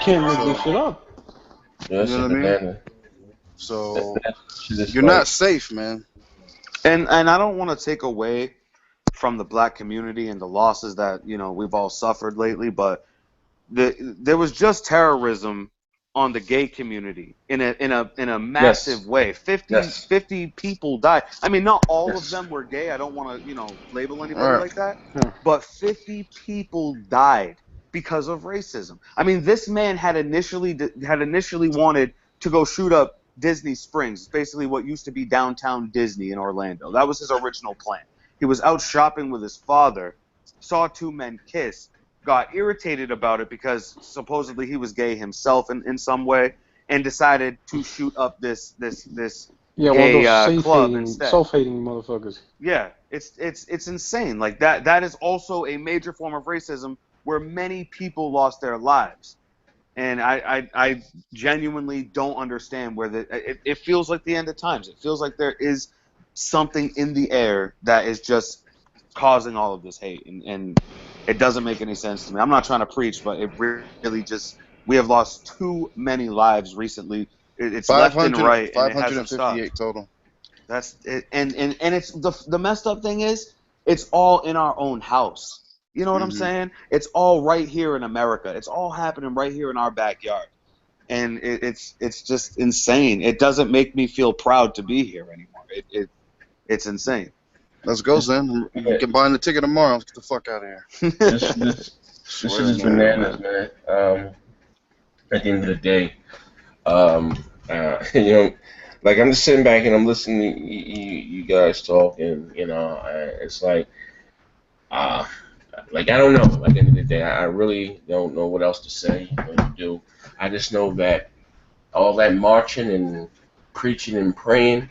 can't make this shit up. You know what I mean? So you're not safe, man. And I don't want to take away from the black community and the losses that we've all suffered lately, but there was just terrorism on the gay community in a massive way. 50 people died. I mean, not all of them were gay. I don't want to label anybody like that, but 50 people died because of racism. I mean, this man had initially wanted to go shoot up Disney Springs, basically what used to be downtown Disney in Orlando. That was his original plan. He was out shopping with his father, saw 2 men kiss, got irritated about it because supposedly he was gay himself in some way, and decided to shoot up this gay club instead. Self-hating motherfuckers. Yeah, it's insane. Like that is also a major form of racism where many people lost their lives. And I genuinely don't understand where it feels like the end of times. It feels like there is something in the air that is just causing all of this hate, and it doesn't make any sense to me. I'm not trying to preach, but it really just We have lost too many lives recently. It's left and right, and it hasn't stopped. 558 total. That's it, and it's the messed up thing is it's all in our own house. You know what I'm saying? It's all right here in America. It's all happening right here in our backyard, and it's just insane. It doesn't make me feel proud to be here anymore. It's insane. Let's go, Zen. You can buy the ticket tomorrow. Let's get the fuck out of here. This is bananas, man. At the end of the day, you know, like I'm just sitting back and I'm listening to you guys talk, and you know, it's like I don't know. At the end of the day, I really don't know what else to say or to do. I just know that all that marching and preaching and praying,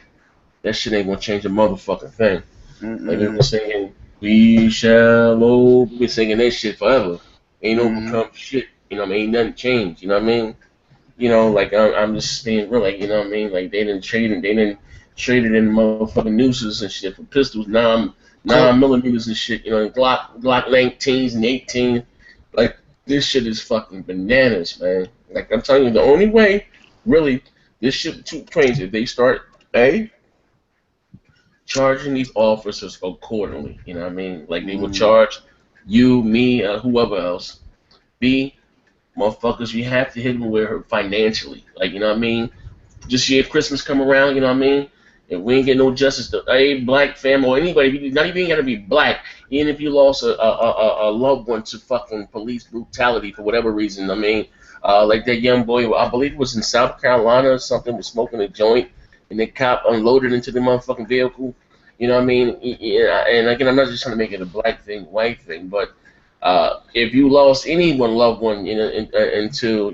that shit ain't gonna change a motherfucking thing. Like we were singing, we shall be singing that shit forever. Ain't overcome shit. You know what I mean? Ain't nothing changed. You know what I mean? You know, like I'm just being real. Like, you know what I mean? Like they didn't trade it in motherfucking nooses and shit for pistols, 9mm and shit. You know, Glock 19s and 18s. Like this shit is fucking bananas, man. Like I'm telling you, the only way, really, this shit too trains if they start charging these officers accordingly. You know what I mean? Like they will charge you, me, whoever else. B, motherfuckers, you have to hit them with her financially. Like, you know what I mean? Just see if Christmas come around, you know what I mean? If we ain't get no justice to a black family or anybody, not even gotta be black, even if you lost a loved one to fucking police brutality for whatever reason, I mean, like that young boy, I believe it was in South Carolina or something, was smoking a joint, and the cop unloaded into the motherfucking vehicle. You know what I mean? Yeah, and again, I'm not just trying to make it a black thing, white thing, but if you lost anyone, loved one, you know, into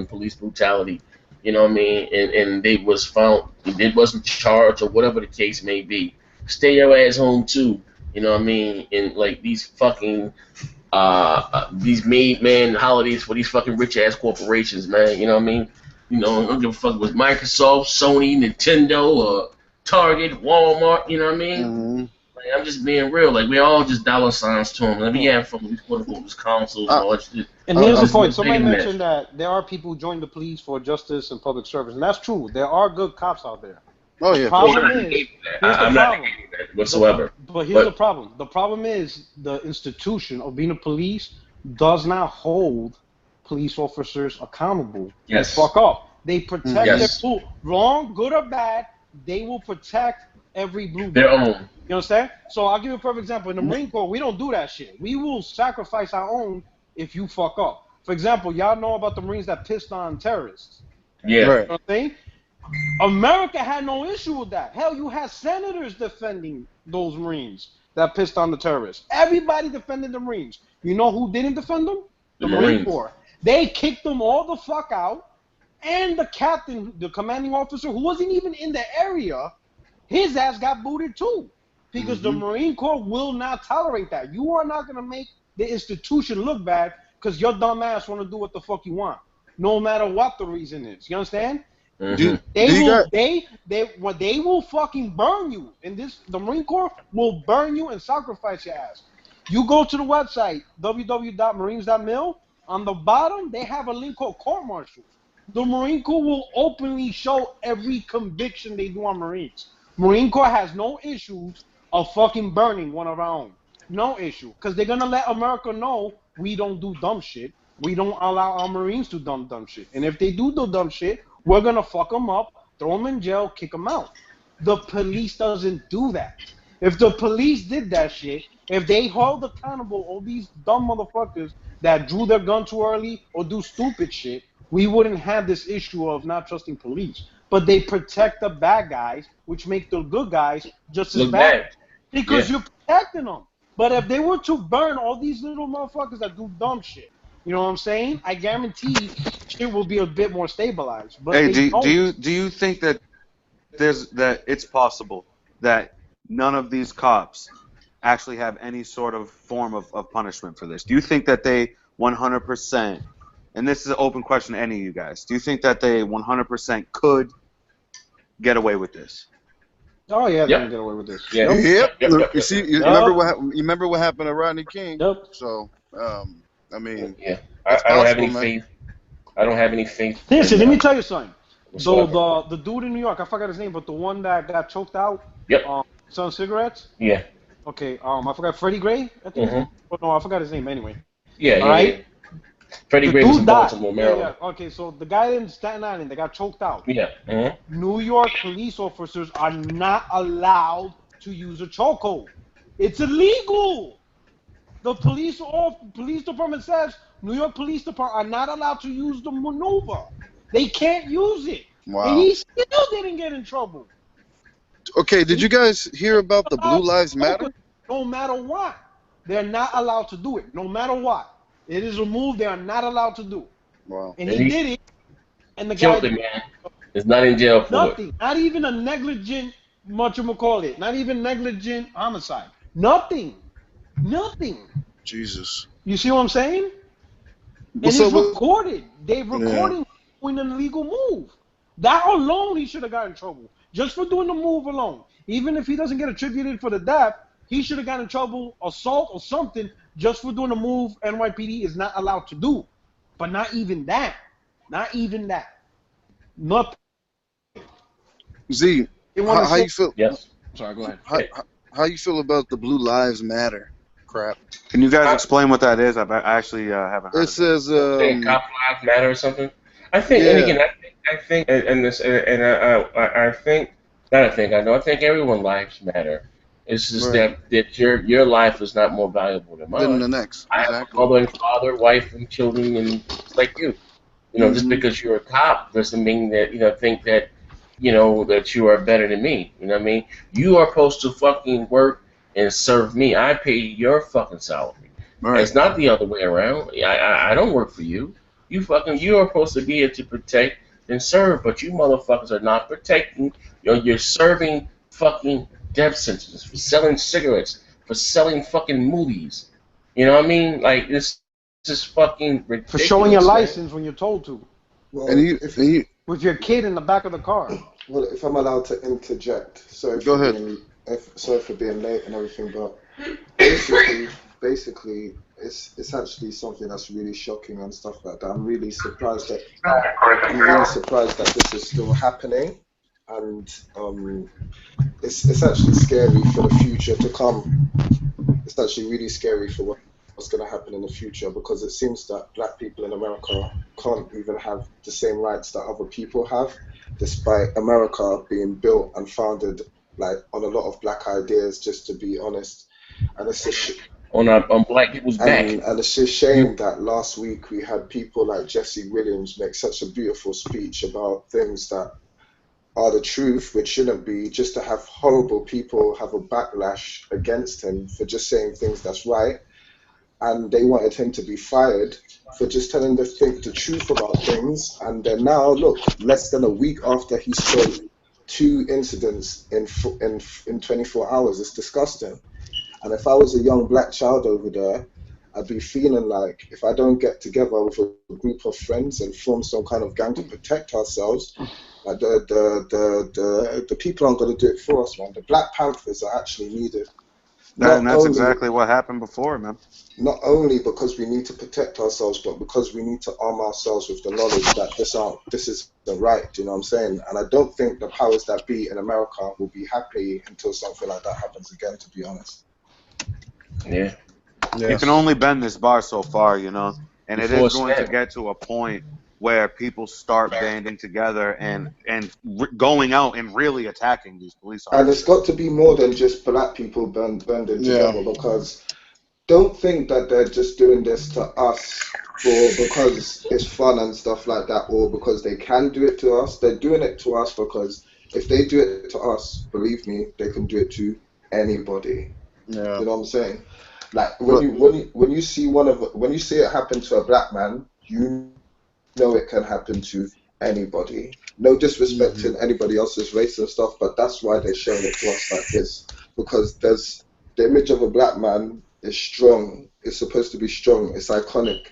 police brutality, you know what I mean, and they was found, it wasn't charged or whatever the case may be, stay your ass home too. You know what I mean? And like these fucking these made man holidays for these fucking rich ass corporations, man. You know what I mean? You know, I don't give a fuck with Microsoft, Sony, Nintendo, or Target, Walmart. You know what I mean? Like, I'm just being real. Like we all just dollar signs to them. Let me have from these quote unquote councils and all that shit. And here's the point. Somebody mentioned that there are people who join the police for justice and public service, and that's true. There are good cops out there. Oh yeah. The problem is, I'm not negating that whatsoever. But here's the problem. The problem is the institution of being a police does not hold police officers accountable. Yes. They fuck up. They protect their pool. Wrong, good or bad, they will protect every blue. Their own. You understand? So I'll give you a perfect example. In the Marine Corps, we don't do that shit. We will sacrifice our own if you fuck up. For example, y'all know about the Marines that pissed on terrorists. Yeah. You know what I'm saying? America had no issue with that. Hell, you had senators defending those Marines that pissed on the terrorists. Everybody defended the Marines. You know who didn't defend them? The Marine Corps. They kicked them all the fuck out. And the captain, the commanding officer, who wasn't even in the area, his ass got booted too. Because the Marine Corps will not tolerate that. You are not going to make the institution look bad because your dumb ass want to do what the fuck you want, no matter what the reason is. You understand? They will fucking burn you. And the Marine Corps will burn you and sacrifice your ass. You go to the website, www.marines.mil. On the bottom, they have a link called court martials. The Marine Corps will openly show every conviction they do on Marines. Marine Corps has no issues of fucking burning one of our own. No issue. Because they're going to let America know we don't do dumb shit. We don't allow our Marines to do dumb shit. And if they do dumb shit, we're going to fuck them up, throw them in jail, kick them out. The police doesn't do that. If the police did that shit, if they hold accountable all these dumb motherfuckers that drew their gun too early or do stupid shit, we wouldn't have this issue of not trusting police. But they protect the bad guys, which make the good guys just as bad. Because you're protecting them. But if they were to burn all these little motherfuckers that do dumb shit, you know what I'm saying? I guarantee shit will be a bit more stabilized. But hey, do you think that it's possible that none of these cops actually have any sort of form of punishment for this? Do you think that they 100%, and this is an open question to any of you guys, do you think that they 100% could get away with this? Oh yeah, they can get away with this. Yep. You see, you remember what happened to Rodney King? Yep. So, I mean, I don't have any faith. I don't have any faith. Listen, let me tell you something. whatsoever. So the dude in New York, I forgot his name, but the one that got choked out, Yep. selling cigarettes. Yeah. Okay. I forgot Freddie Gray. I think. Oh no, I forgot his name anyway. Yeah. All Yeah. right. Yeah. Freddie The Gray was in dude died. Baltimore, Yeah, Maryland. yeah. Okay, so the guy in Staten Island that got choked out. Yeah. New York police officers are not allowed to use a chokehold. It's illegal. The police department says New York Police Department are not allowed to use the maneuver. They can't use it. Wow. And he still didn't get in trouble. Okay, did you guys hear about the Blue Lives Matter? No matter what. They're not allowed to do it. No matter what. It is a move they are not allowed to do. Wow. And he did it. And the Killed guy him, man. Is not in jail for nothing. it. Not even a negligent, whatchamacallit. Not even negligent homicide. Nothing. Nothing. Jesus. You see what I'm saying? What's and it's up recorded. They're recording doing an illegal move. That alone, he should have gotten in trouble. Just for doing the move alone. Even if he doesn't get attributed for the death, he should have gotten in trouble, assault or something, just for doing a move NYPD is not allowed to do. But not even that. Not even that. Nothing. Z, how you feel? Yes. Sorry, go ahead. How you feel about the Blue Lives Matter crap? Can you guys explain what that is? I actually haven't heard. It says Cop lives matter or something. I think, and again, I think, and this, and I think, not I think, I know, I think everyone's lives matter. It's just that your life is not more valuable than mine. Than the next. I have a mother and father, wife and children, and it's like you. You know, just because you're a cop doesn't mean that think that that you are better than me. You know what I mean? You are supposed to fucking work and serve me. I pay your fucking salary. Right. It's not the other way around. I don't work for you. You are supposed to be here to protect and serve, but you motherfuckers are not protecting. You're serving fucking death sentences for selling cigarettes, for selling fucking movies. You know what I mean? Like, this is fucking ridiculous. For showing your license when you're told to. Well, with your kid in the back of the car. Well, if I'm allowed to interject, sorry for being late and everything, but basically, it's actually something that's really shocking and stuff like that. I'm really surprised that this is still happening, and it's actually scary for the future to come. It's actually really scary for what's going to happen in the future, because it seems that black people in America can't even have the same rights that other people have, despite America being built and founded like on a lot of black ideas, just to be honest. And it's just on black people's back. And it's a shame that last week we had people like Jesse Williams make such a beautiful speech about things that are the truth, which shouldn't be, just to have horrible people have a backlash against him for just saying things that's right. And they wanted him to be fired for just telling the truth about things. And then now, look, less than a week after he showed 2 incidents in 24 hours, it's disgusting. And if I was a young black child over there, I'd be feeling like if I don't get together with a group of friends and form some kind of gang to protect ourselves, like the people aren't going to do it for us, man. The Black Panthers are actually needed. That's exactly what happened before, man. Not only because we need to protect ourselves, but because we need to arm ourselves with the knowledge that this is the right, you know what I'm saying? And I don't think the powers that be in America will be happy until something like that happens again, to be honest. Yeah. You can only bend this bar so far, you know? And it is going to get to a point where people start banding together and going out and really attacking these police officers. And it's got to be more than just black people banding together, because don't think that they're just doing this to us because it's fun and stuff like that, or because they can do it to us. They're doing it to us because if they do it to us, believe me, they can do it to anybody. Yeah. You know what I'm saying? Like when you see it happen to a black man, you know it can happen to anybody. No disrespecting anybody else's race and stuff, but that's why they're showing it to us like this, because there's the image of a black man is strong. It's supposed to be strong. It's iconic.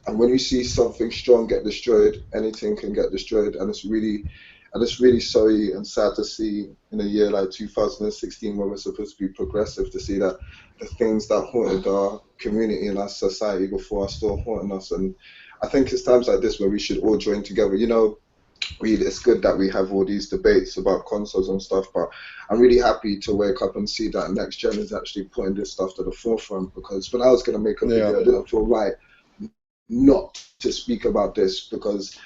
And when you see something strong get destroyed, anything can get destroyed. And it's really sorry and sad to see in a year like 2016, when we're supposed to be progressive, to see that the things that haunted our community and our society before are still haunting us. And I think it's times like this where we should all join together. You know, it's good that we have all these debates about consoles and stuff, but I'm really happy to wake up and see that next gen is actually putting this stuff to the forefront, because when I was going to make a video, I didn't feel right not to speak about this, because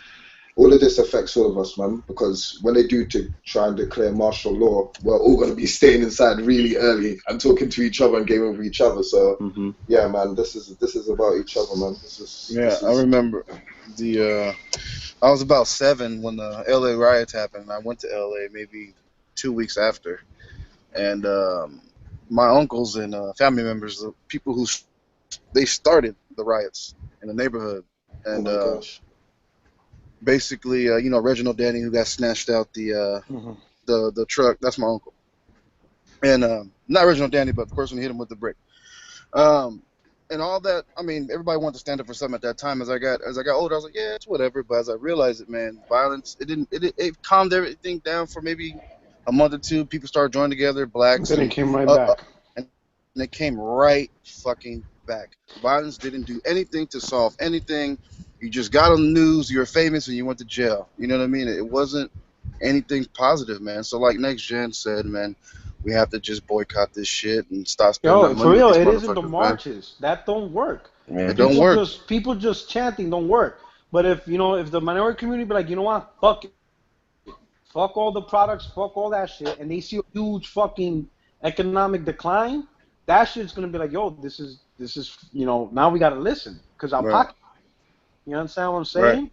all of this affects all of us, man, because when they do to try and declare martial law, we're all going to be staying inside really early and talking to each other and gaming with each other. So yeah, man, this is about each other, man. I remember I was about 7 when the LA riots happened. I went to LA maybe 2 weeks after, and my uncles and family members, the people who they started the riots in the neighborhood, and oh my gosh. basically, you know, Reginald Danny, who got snatched out the truck. That's my uncle, and not Reginald Danny, but the person who hit him with the brick. And all that, I mean, everybody wanted to stand up for something at that time. As I got older, I was like, yeah, it's whatever. But as I realized it, man, violence, it calmed everything down for maybe a month or two. People started joining together, blacks. Then it came right back. And it came right fucking back. Violence didn't do anything to solve anything. You just got on the news, you were famous, and you went to jail. You know what I mean? It wasn't anything positive, man. So like Next Gen said, man, we have to just boycott this shit and stop spending money. For real, with these it isn't the motherfuckers, marches that don't work. It don't work. People just chanting don't work. But if the minority community be like, you know what, fuck it, fuck all the products, fuck all that shit, and they see a huge fucking economic decline, that shit's gonna be like, yo, this is now we gotta listen, because our pocket. You understand what I'm saying?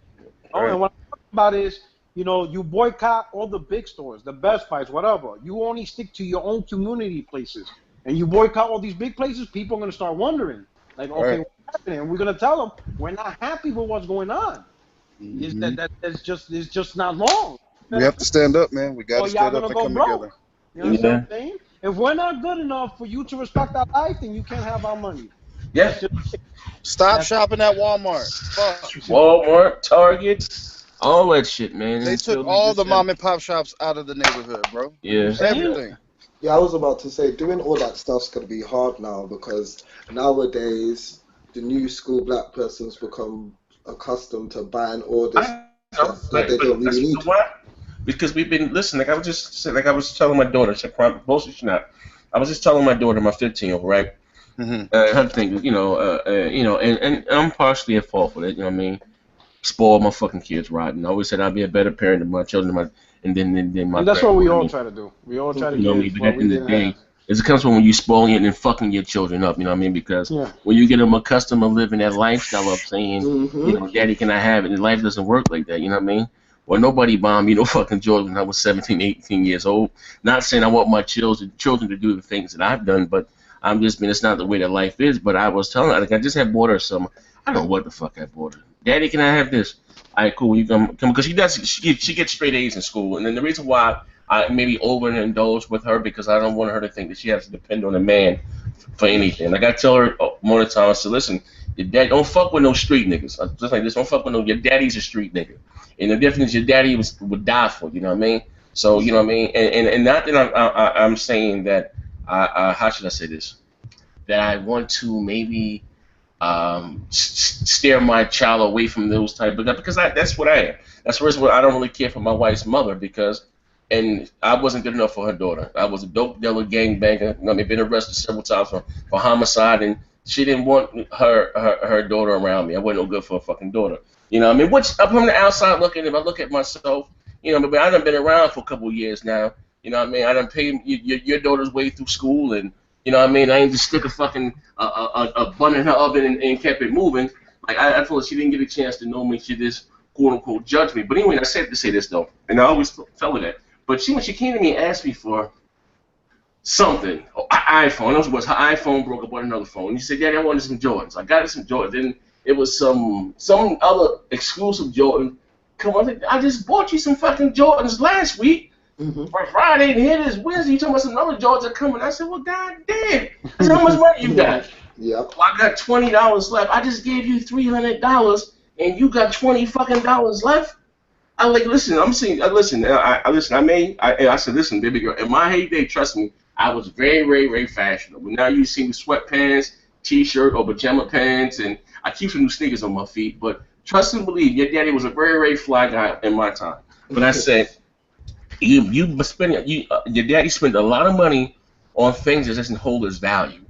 Right. And what I'm talking about is, you boycott all the big stores, the Best Buys, whatever. You only stick to your own community places. And you boycott all these big places, people are going to start wondering. Like, okay, what's happening? And we're going to tell them, we're not happy with what's going on. It's just not wrong. We have to stand up, man. We got to stand up and come together. You know what I'm saying? If we're not good enough for you to respect our life, then you can't have our money. Yeah. Stop shopping at Walmart. Fuck. Walmart, Target, all that shit, man. They took all the mom and pop shops out of the neighborhood, bro. Yeah. Everything. Yeah, I was about to say, doing all that stuff's going to be hard now, because nowadays the new school black person's become accustomed to buying all this stuff that they don't really need. Because we've been listening. Like I was telling my daughter, I was just telling my daughter, my 15-year-old, right? Her thing, and I'm partially at fault for that. You know what I mean? Spoil my fucking kids rotten. I always said I'd be a better parent than my children, and then my. And that's what we all try to do. We all try to do. But at the end of the day, it comes from when you spoiling it and fucking your children up. You know what I mean? Because when you get them accustomed to living that lifestyle of saying, Daddy, can I have it? And life doesn't work like that. You know what I mean? Well, nobody bombed me no fucking Jordan when I was 17, 18 years old. Not saying I want my children to do the things that I've done, but I'm just it's not the way that life is. But I was telling her, like, I just had bought her some. I don't know what the fuck I bought her. Daddy, can I have this? All right, cool. You come because she gets straight A's in school, and then the reason why I maybe overindulge with her because I don't want her to think that she has to depend on a man for anything. Like I tell her more of the time, I say, listen, your dad don't fuck with no street niggas. Just like this, don't fuck with no. Your daddy's a street nigga, and the difference is your daddy would die for. You know what I mean? So you know what I mean, and not that I'm saying that how should I say this? That I want to maybe steer my child away from those type of because that's what I am. That's what I don't really care for my wife's mother because, and I wasn't good enough for her daughter. I was a dope dealer, gangbanger. I mean, been arrested several times for homicide, and she didn't want her daughter around me. I wasn't no good for her fucking daughter. You know what I mean? Which up from the outside looking, if I look at myself, you know, but I done been around for a couple of years now. You know what I mean? I done paid your daughter's way through school, and you know what I mean? I ain't just stick a fucking a bun in her oven and kept it moving. Like I told her she didn't get a chance to know me. She just quote unquote judged me. But anyway, I said to say this though, and I always tell her that. But when she came to me and asked me for something, iPhone. It was her iPhone broke up on another phone. And she said, Daddy, I wanted some Jordans. I got her some Jordans. Then it was some other exclusive Jordan. Come on, I just bought you some fucking Jordans last week. For Friday, and here it is Wednesday. You talking about some other Jordans are coming? I said, well, God damn. I said, how much money you got? Well, I got $20 left. I just gave you $300, and you got $20 fucking left. I'm like, listen. I'm saying, listen. I said, listen, baby girl. In my heyday, trust me, I was very, very, very fashionable. Now you see me sweatpants, t-shirt, or pajama pants, and I keep some new sneakers on my feet. But Trust and believe. Your daddy was a very, very fly guy in my time. But I said, you spend your daddy spent a lot of money on things that doesn't hold its value.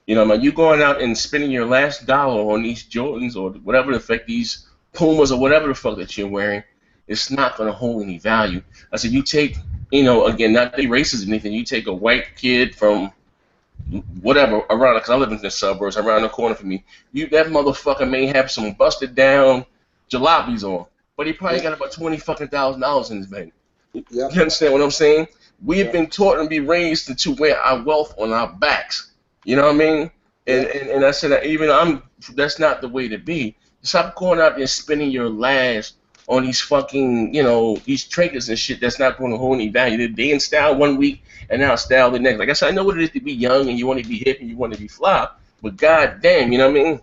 You know, man, you going out and spending your last dollar on these Jordans or whatever the fuck, these Pumas or whatever the fuck that you're wearing, it's not going to hold any value. I said, you take, you know, again, not the racist or anything, you take a white kid from whatever around, because I live in the suburbs, around the corner from me, that motherfucker may have some busted down jalopies on, but he probably got about $20,000 in his bank. You understand what I'm saying? We've been taught and be raised to wear our wealth on our backs. You know what I mean? And I said that that's not the way to be. Stop going out there and spending your last on these fucking, you know, these trinkets and shit that's not going to hold any value. They in style one week and now style the next. Like I said, I know what it is to be young and you want to be hip and you want to be fly, but goddamn, you know what I mean?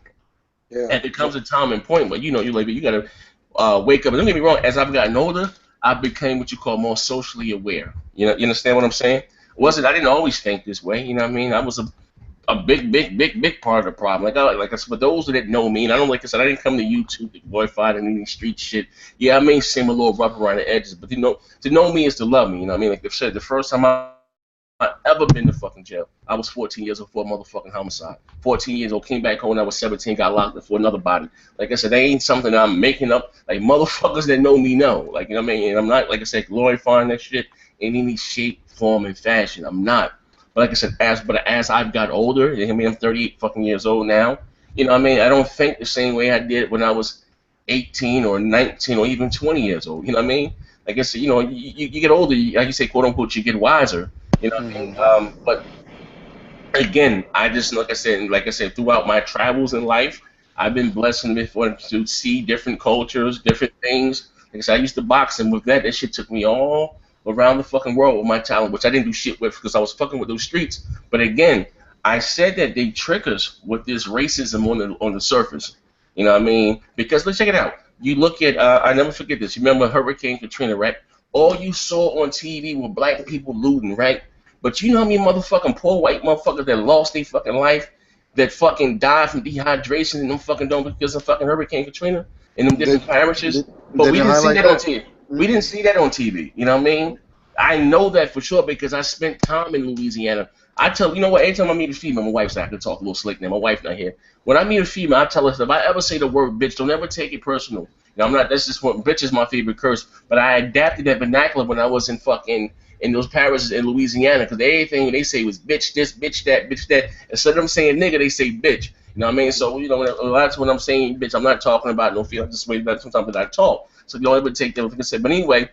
Yeah. And there comes a time and point where, you know, you got to wake up. And don't get me wrong, as I've gotten older, I became what you call more socially aware. You know, you understand what I'm saying? I didn't always think this way. You know what I mean? I was a big part of the problem. Like I said, for those that know me, and I don't, like I said, I didn't come to YouTube to glorify any street shit. Yeah, I may seem a little rough around the edges, but to know me is to love me. You know what I mean? Like I said, the first time I ever been to fucking jail, I was 14 years old for a motherfucking homicide. 14 years old, came back home when I was 17, got locked up for another body. Like I said, that ain't something that I'm making up. Like, motherfuckers that know me know. Like, you know what I mean? And I'm not, like I said, glorifying that shit in any shape, form, and fashion. I'm not. But like I said, as I've got older, I mean, I'm 38 fucking years old now. You know what I mean? I don't think the same way I did when I was 18 or 19 or even 20 years old. You know what I mean? Like I said, you know, you get older, like you say, quote unquote, you get wiser. You know what I mean? But again, I just, like I said, throughout my travels in life, I've been blessed to see different cultures, different things. Like I said, I used to box, and with that shit took me all around the fucking world with my talent, which I didn't do shit with because I was fucking with those streets. But again, I said that they trick us with this racism on the surface. You know what I mean? Because let's check it out. You look at, I never forget this. You remember Hurricane Katrina, right? All you saw on TV were black people looting, right? But you know how many motherfucking poor white motherfuckers that lost their fucking life, that fucking died from dehydration and them fucking don't because of fucking Hurricane Katrina and them different parishes? But we didn't see that on TV. We didn't see that on TV. You know what I mean? I know that for sure because I spent time in Louisiana. I tell you know what? Every time I meet a female, my wife's not gonna talk a little slick now. My wife's not here. When I meet a female, I tell her if I ever say the word bitch, don't ever take it personal. You know, I'm not. That's just what bitch is my favorite curse. But I adapted that vernacular when I was in those parishes in Louisiana because everything they say was bitch this, bitch that, bitch that. Instead of them saying nigga, they say bitch. You know what I mean? So you know, a lot of when I'm saying bitch, I'm not talking about no feeling. Just way that sometimes that I talk. So you don't ever take that. Like I said, but anyway.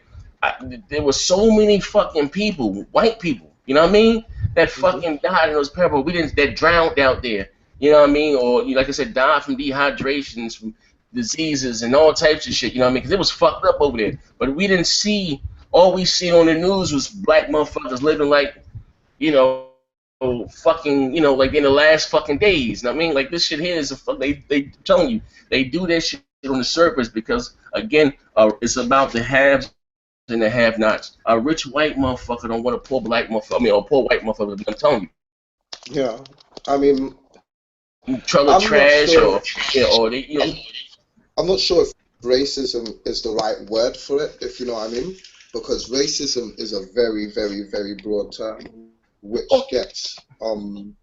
There were so many fucking people, white people, you know what I mean, that fucking died in those parables. That drowned out there, you know what I mean, or like I said, died from dehydrations, from diseases, and all types of shit, you know what I mean, because it was fucked up over there. But we didn't see. All we see on the news was black motherfuckers living like, you know, fucking, you know, like in the last fucking days. You know what I mean, like this shit here is they telling you they do that shit on the surface because again, it's about the haves and the have-nots. A rich white motherfucker don't want a poor black motherfucker. I mean, a poor white motherfucker. I'm telling you. Yeah, I mean, trailer trash or they. You know. I'm not sure if racism is the right word for it, if you know what I mean, because racism is a very, very, very broad term, which gets thrown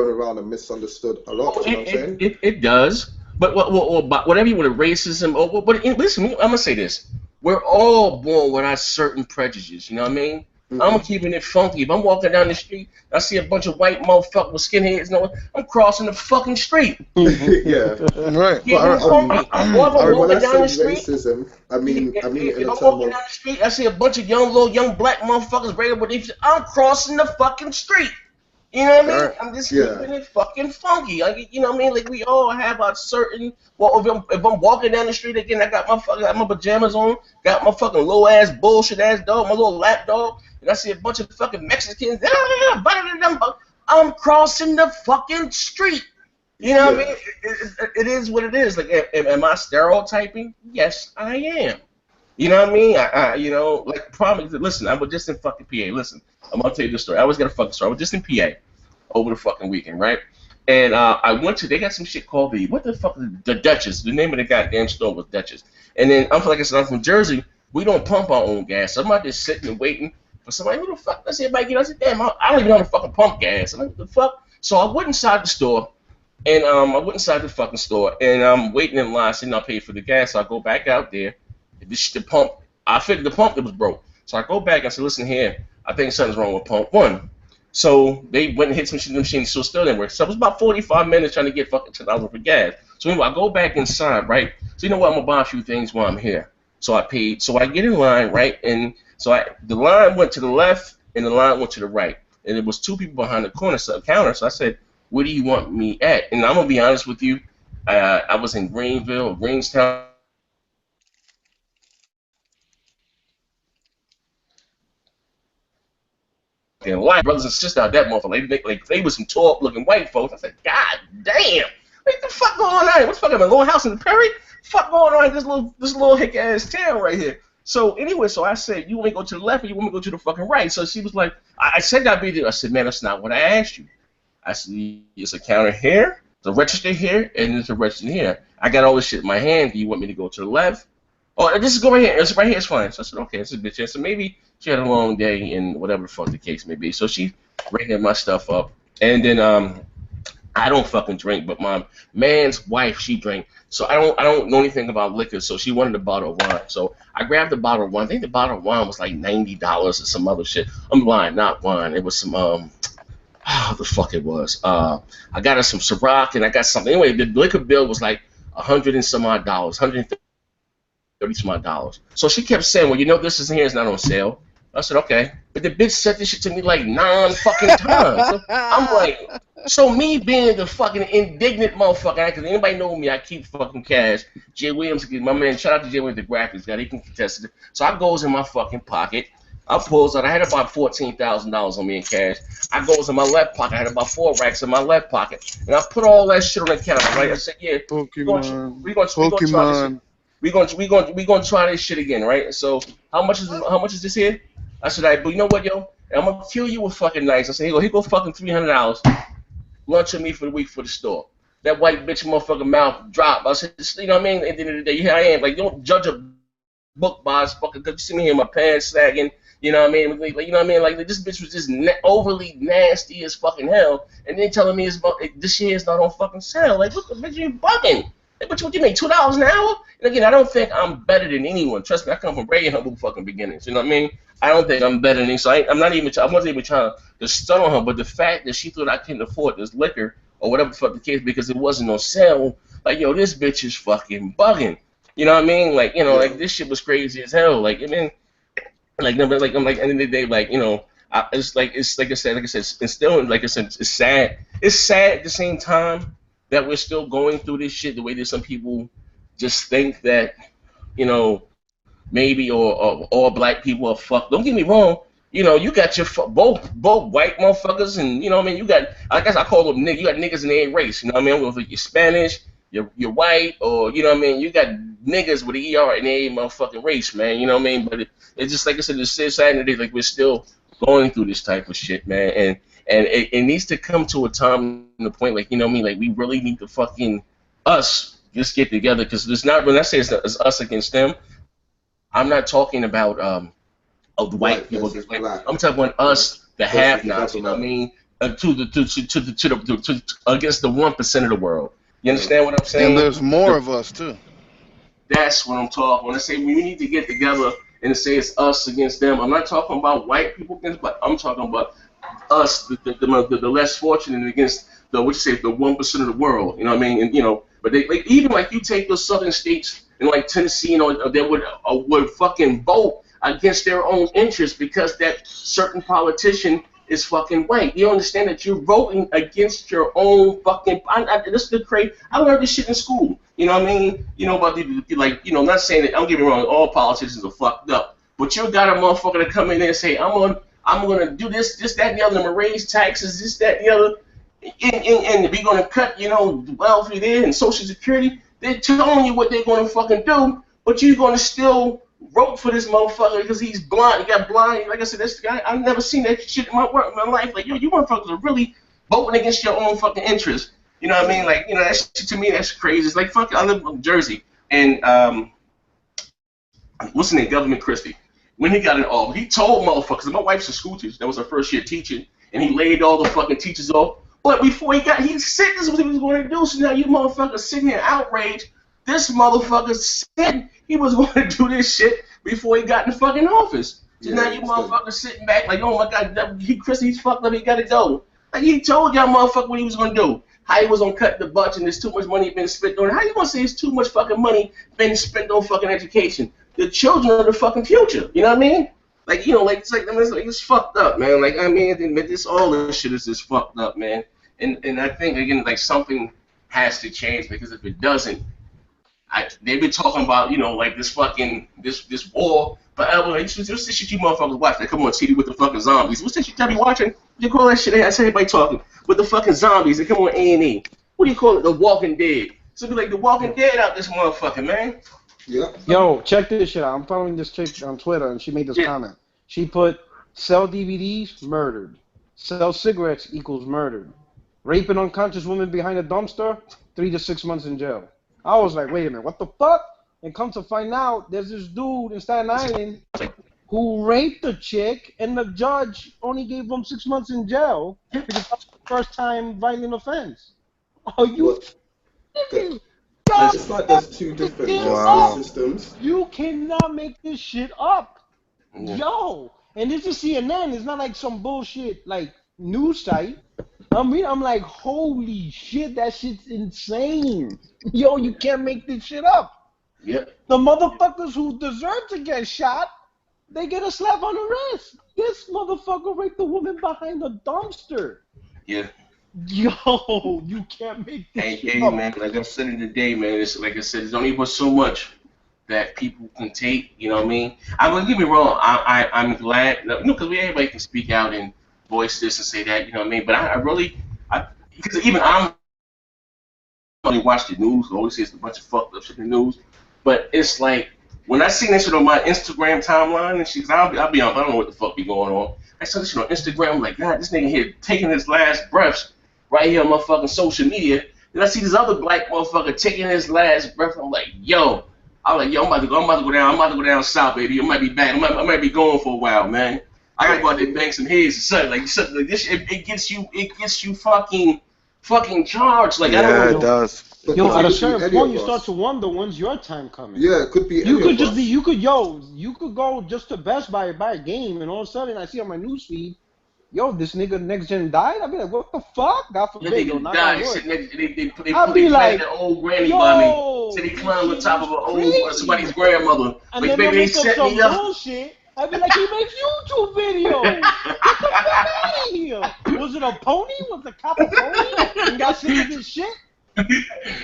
around and misunderstood a lot. You know what I'm saying? It does. But whatever you want to racism or but listen, I'm gonna say this. We're all born with our certain prejudices, you know what I mean? I'm keeping it funky. If I'm walking down the street, I see a bunch of white motherfuckers with skinheads, I'm crossing the fucking street. Yeah, right. Keeping it funky. Or if I'm walking down the street, racism, I mean if I'm walking down the street, I see a bunch of young black motherfuckers ready with these. I'm crossing the fucking street. You know what I mean? Right. I'm just keeping it fucking funky. Like, you know what I mean? Like, we all have our certain. Well, if I'm walking down the street again, I got my pajamas on, got my fucking low ass bullshit ass dog, my little lap dog, and I see a bunch of fucking Mexicans. I'm crossing the fucking street. You know what I mean? It is what it is. Like, am I stereotyping? Yes, I am. You know what I mean? I you know, like, probably, listen, I was just in fucking PA. Listen, I'm going to tell you this story. I always got a fucking story. I was just in PA over the fucking weekend, right? And I went to, they got some shit called what the fuck, the Duchess. The name of the goddamn store was Duchess. And then, like I said, I'm from Jersey. We don't pump our own gas. So I'm out there sitting and waiting for somebody. Who the fuck does everybody get? I said, damn, I don't even know how to fucking pump gas. I'm like, what the fuck? So I went inside the store. And I went inside the fucking store. And I'm waiting in line, saying I'll pay for the gas. So I go back out there. The pump, I figured the pump that was broke. So I go back and I said, listen here, I think something's wrong with pump 1. So they went and hit some machine, so it still didn't work. So it was about 45 minutes trying to get fucking $10 for gas. So anyway, I go back inside, right? So you know what? I'm gonna buy a few things while I'm here. So I paid. So I get in line, right? And so the line went to the left and the line went to the right. And there was 2 people behind the counter. So I said, where do you want me at? And I'm gonna be honest with you. I was in Greenstown. And white brothers and sisters out that motherfucker, like they was some tall looking white folks. I said, God damn, what the fuck going on here? What's fucking a little house in the Perry? Fuck going on in this little hick ass town right here? So anyway, so I said, you want me to go to the left or you want me to go to the fucking right? So she was like, I said I'd be there. I said, man, that's not what I asked you. I said, it's a counter here, the register here, and there's a register here. I got all this shit in my hand. Do you want me to go to the left? Oh, just go right here. It's right here. It's fine. So I said, okay, it's a bitch. So maybe she had a long day and whatever the fuck the case may be. So she ran my stuff up. And then I don't fucking drink, but my man's wife, she drank. So I don't know anything about liquor. So she wanted a bottle of wine. So I grabbed the bottle of wine. I think the bottle of wine was like $90 or some other shit. I'm lying, not wine. It was some what the fuck it was. I got her some Ciroc and I got something. Anyway, the liquor bill was like $100 and some odd dollars, $130 some odd dollars. So she kept saying, well, you know, this is here, it's not on sale. I said, okay. But the bitch said this shit to me like 9 fucking times. So I'm like, so me being the fucking indignant motherfucker, because anybody know me, I keep fucking cash. Jay Williams, my man, shout out to Jay Williams, the graphics guy, he can contest it. So I goes in my fucking pocket. I pulls out, I had about $14,000 on me in cash. I goes in my left pocket, I had about 4 racks in my left pocket. And I put all that shit on the counter, right? I said, yeah, we're gonna try this shit again, right? So how much is this here? I said, but you know what, yo? I'm gonna kill you with fucking nice. I said, here go fucking $300. Lunch with me for the week for the store. That white bitch motherfucking mouth dropped. I said, you know what I mean? At the end of the day, here I am. Like, you don't judge a book by its fucking, cause you see me here, my pants sagging. You know what I mean? Like, you know what I mean? Like, this bitch was just overly nasty as fucking hell, and then telling me this shit is not on fucking sale. Like, what the bitch, you bugging? Like, what you make, $2 an hour? And again, I don't think I'm better than anyone. Trust me, I come from very humble fucking beginnings. You know what I mean? I don't think I'm better than anyone. So I wasn't even trying to stun on her. But the fact that she thought I couldn't afford this liquor or whatever the fuck the case because it wasn't on sale, like, yo, this bitch is fucking bugging. You know what I mean? Like, you know, like, this shit was crazy as hell. Like, I mean, like, no, but like, I'm like, at the end of the day, like, you know, it's like I said, it's still, like I said, it's sad. It's sad at the same time that we're still going through this shit the way that some people just think that, you know, maybe or all black people are fucked. Don't get me wrong. You know, you got your both white motherfuckers and, you know what I mean, you got, I guess I call them niggas, you got niggas in every race, you know what I mean, whether you're Spanish, you're white, or, you know what I mean, you got niggas with an ER in every motherfucking race, man, you know what I mean, but it's just, like I said, it's sad today, like, we're still going through this type of shit, man, and it needs to come to a time and a point, like, you know what I mean, like, we really need to fucking, us, just get together, because it's not, when I say it's us against them, I'm not talking about, the white people, I'm talking about us, the have-nots, you know what I mean, against the 1% of the world. You understand what I'm saying? And there's more of us too. That's what I'm talking. When I say we need to get together and say it's us against them, I'm not talking about white people against, but I'm talking about us, the less fortunate against the 1% of the world. You know what I mean? And you know, but they like even like you take those southern states and like Tennessee, you know, they would fucking vote against their own interests because that certain politician is fucking white. You understand that you're voting against your own fucking. This is the crazy. I learned this shit in school. You know what I mean? You know about like, you know, not saying that. Don't get me wrong. All politicians are fucked up, but you got a motherfucker to come in there and say, I'm gonna do this, that, and the other. I'm gonna raise taxes, this, that, and the other, and we're gonna cut, you know, welfare there and Social Security. They're telling you what they're gonna fucking do, but you're gonna still vote for this motherfucker because he's blind. He got blind. Like I said, this guy, I've never seen that shit in my life. Like, yo, you motherfuckers are really voting against your own fucking interests. You know what I mean? Like, you know, that shit to me, that's crazy. It's like, fuck, I live in Jersey, and what's the name, Government Christie. When he got in office, he told motherfuckers, my wife's a school teacher, that was her first year teaching, and he laid all the fucking teachers off. But before he said this was what he was going to do, so now you motherfuckers sitting here outraged. This motherfucker said he was going to do this shit before he got in the fucking office. So now you motherfuckers sitting back like, oh my God, Christie's fucked up, he got to go. Like, he told y'all motherfucker what he was going to do. How he was going to cut the budget and there's too much money been spent on it. How you going to say there's too much fucking money been spent on fucking education? The children are the fucking future. You know what I mean? Like, you know, like, it's fucked up, man. Like, I mean, this all this shit is just fucked up, man. And I think, again, like, something has to change, because if it doesn't, they've been talking about, you know, like, this fucking, this war forever. What's this shit you motherfuckers watch? They come on TV with the fucking zombies. What's this shit y'all be watching? What do you call that shit? I see everybody talking. With the fucking zombies. They come on A&E. What do you call it? The Walking Dead. So it'd be like The Walking Dead out this motherfucker, man. Yeah. Yo, check this shit out. I'm following this chick on Twitter, and she made this comment. She put, sell DVDs, murdered. Sell cigarettes equals murdered. Rape an unconscious woman behind a dumpster, 3 to 6 months in jail. I was like, wait a minute, what the fuck? And come to find out, there's this dude in Staten Island who raped a chick, and the judge only gave him 6 months in jail because that was the first time violent offense. Are you kidding? It's like there's two different justice systems. You cannot make this shit up. Yo. And this is CNN. It's not like some bullshit, like, news site. I mean, I'm like, holy shit, that shit's insane. Yo, you can't make this shit up. Yep. The motherfuckers who deserve to get shot, they get a slap on the wrist. This motherfucker raped the woman behind a dumpster. Yeah. Yo, you can't make this shit up. Man, like I said in the day, man, it's like I said, there's only but so much that people can take, you know what I mean? Don't get me wrong, I'm glad, you know, because everybody can speak out and voice this and say that, you know what I mean? But I really, because even I'm only watch the news, I always see it's a bunch of fucked up shit in the news, but it's like, when I see that shit on my Instagram timeline, and shit, I'll be honest, I don't know what the fuck be going on. I saw this shit on Instagram, I'm like, God, this nigga here taking his last breaths right here on my fucking social media. Then I see this other black motherfucker taking his last breath. I'm like, yo, I'm about to go down south, baby. I might be back. I might be going for a while, man. I gotta go out there and bang some heads or something like this. It gets you fucking charged. Like, I don't know. Yeah, it does. Yo, at a certain point, you start to wonder when's your time coming. Yeah, it could be. You could go just to Best Buy buy a game, and all of a sudden I see on my newsfeed, yo, this nigga Next Gen died. I'll be like, what the fuck? God forbid, yo, not died. They planted an old granny by me. Said he climbed on top of somebody's grandmother. And then they make up some bullshit. I'd be like, he makes YouTube videos. Get the fuck out of here. Was it a pony? Was the cop a pony? And got shit with his shit? You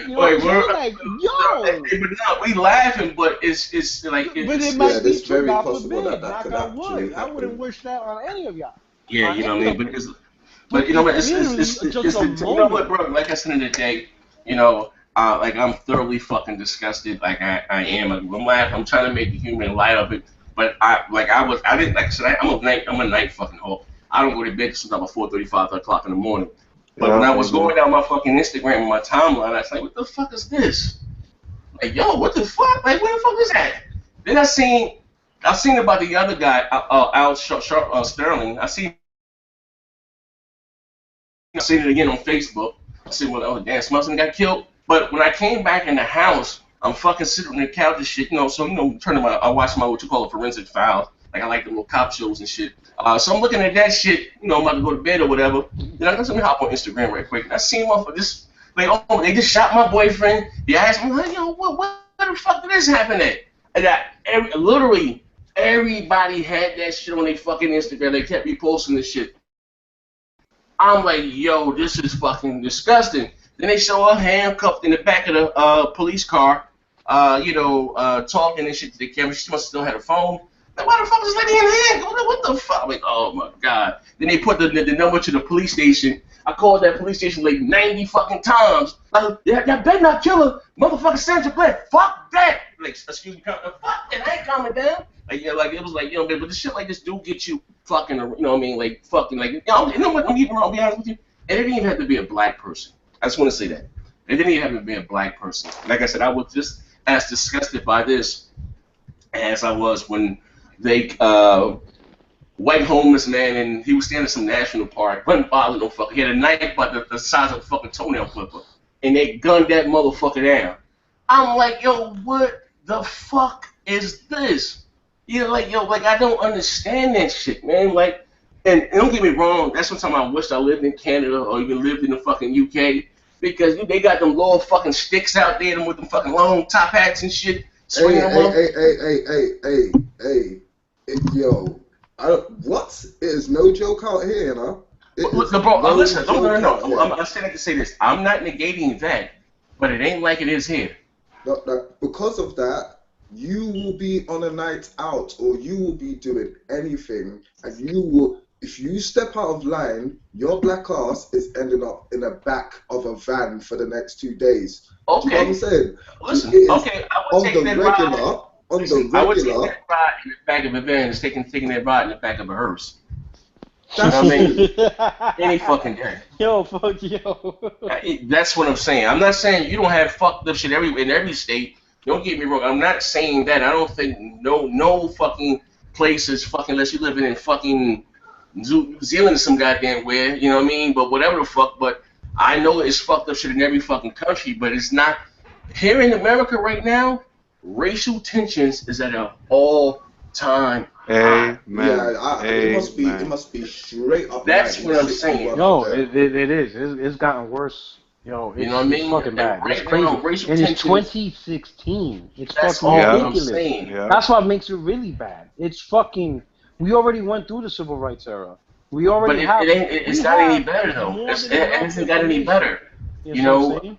know what I'm like, yo. But no, we laughing, but it's like. But it might be true, very God possible forbid. that could Knock on wood. actually I wouldn't wish that on any of y'all. Yeah, you know what I mean? But you know what? It's you know what, bro? Like I said in the day, you know, like I'm thoroughly fucking disgusted. Like I am. I'm laughing. I'm trying to make the human light of it. But I'm a night fucking hawk. I don't go to bed until about 4:35, 5 o'clock in the morning. But when I was going down my fucking Instagram and my timeline, I was like, what the fuck is this? Like, yo, what the fuck? Like, where the fuck is that? Then I seen about the other guy, Al Sterling. I seen it again on Facebook. I said, well, oh, damn, Smutson got killed. But when I came back in the house, I'm fucking sitting on the couch and shit, you know, so, you know, I watch my, what you call it, forensic files. Like, I like the little cop shows and shit. So I'm looking at that shit, you know, I'm about to go to bed or whatever. Then I let me hop on Instagram right quick. And I seen this, like, oh, they just shot my boyfriend. They asked me, like, yo, where the fuck did this happen at? And literally, everybody had that shit on their fucking Instagram. They kept reposting this shit. I'm like, yo, this is fucking disgusting. Then they show her handcuffed in the back of the police car, talking and shit to the camera. She must have still had a phone. Like, why the fuck is this lady in hand? What the fuck? I'm like, oh my god. Then they put the number to the police station. I called that police station like 90 fucking times. Like, y'all better not kill her. Motherfucker Sandra Black. Fuck that. Like, excuse me, fuck that. I ain't calming down. Like, yeah, like, it was like, you know, but the shit like this do get you fucking, you know what I mean? Like, fucking, like, you know what? I'll be honest with you. It didn't even have to be a black person. I just want to say that. It didn't even have to be a black person. Like I said, I was just as disgusted by this as I was when they white homeless man, and he was standing in some national park, wasn't bothering no fucker. He had a knife about the size of a fucking toenail clipper, and they gunned that motherfucker down. I'm like, yo, what the fuck is this? You know, like, yo, like I don't understand that shit, man. Like, and don't get me wrong, that's sometimes I wish I lived in Canada or even lived in the fucking UK because they got them little fucking sticks out there with them fucking long top hats and shit, swinging them up. Hey, yo. What? It is no joke out here, you know? Bro, listen, no. I'm saying to say this. I'm not negating that, but it ain't like it is here. Because of that, you will be on a night out, or you will be doing anything, and you will, if you step out of line, your black ass is ending up in the back of a van for the next 2 days. Okay. Do you know what I'm saying? Listen, okay, I would take that ride. I would take that ride in the back of a van instead of taking that ride in the back of a hearse. That's what I mean. Any fucking day. Yo, fuck yo. That's what I'm saying. I'm not saying you don't have fucked up shit in every state. Don't get me wrong. I'm not saying that. I don't think no fucking place is fucking unless you live in fucking New Zealand or some goddamn where. You know what I mean? But whatever the fuck. But I know it's fucked up shit in every fucking country. But it's not here in America right now. Racial tensions is at an all-time high. Yeah, it must be straight up. That's what I'm saying. Yo, it is. It's gotten worse. Yo, it's, you know what I mean? It's fucking bad. Right it's crazy. now, racial and tensions, it's 2016. It's that's fucking all ridiculous. I'm saying. Yeah. That's what makes it really bad. It's fucking. We already went through the cil rights era. We already have. But it's not any better though. It hasn't got any better. You know.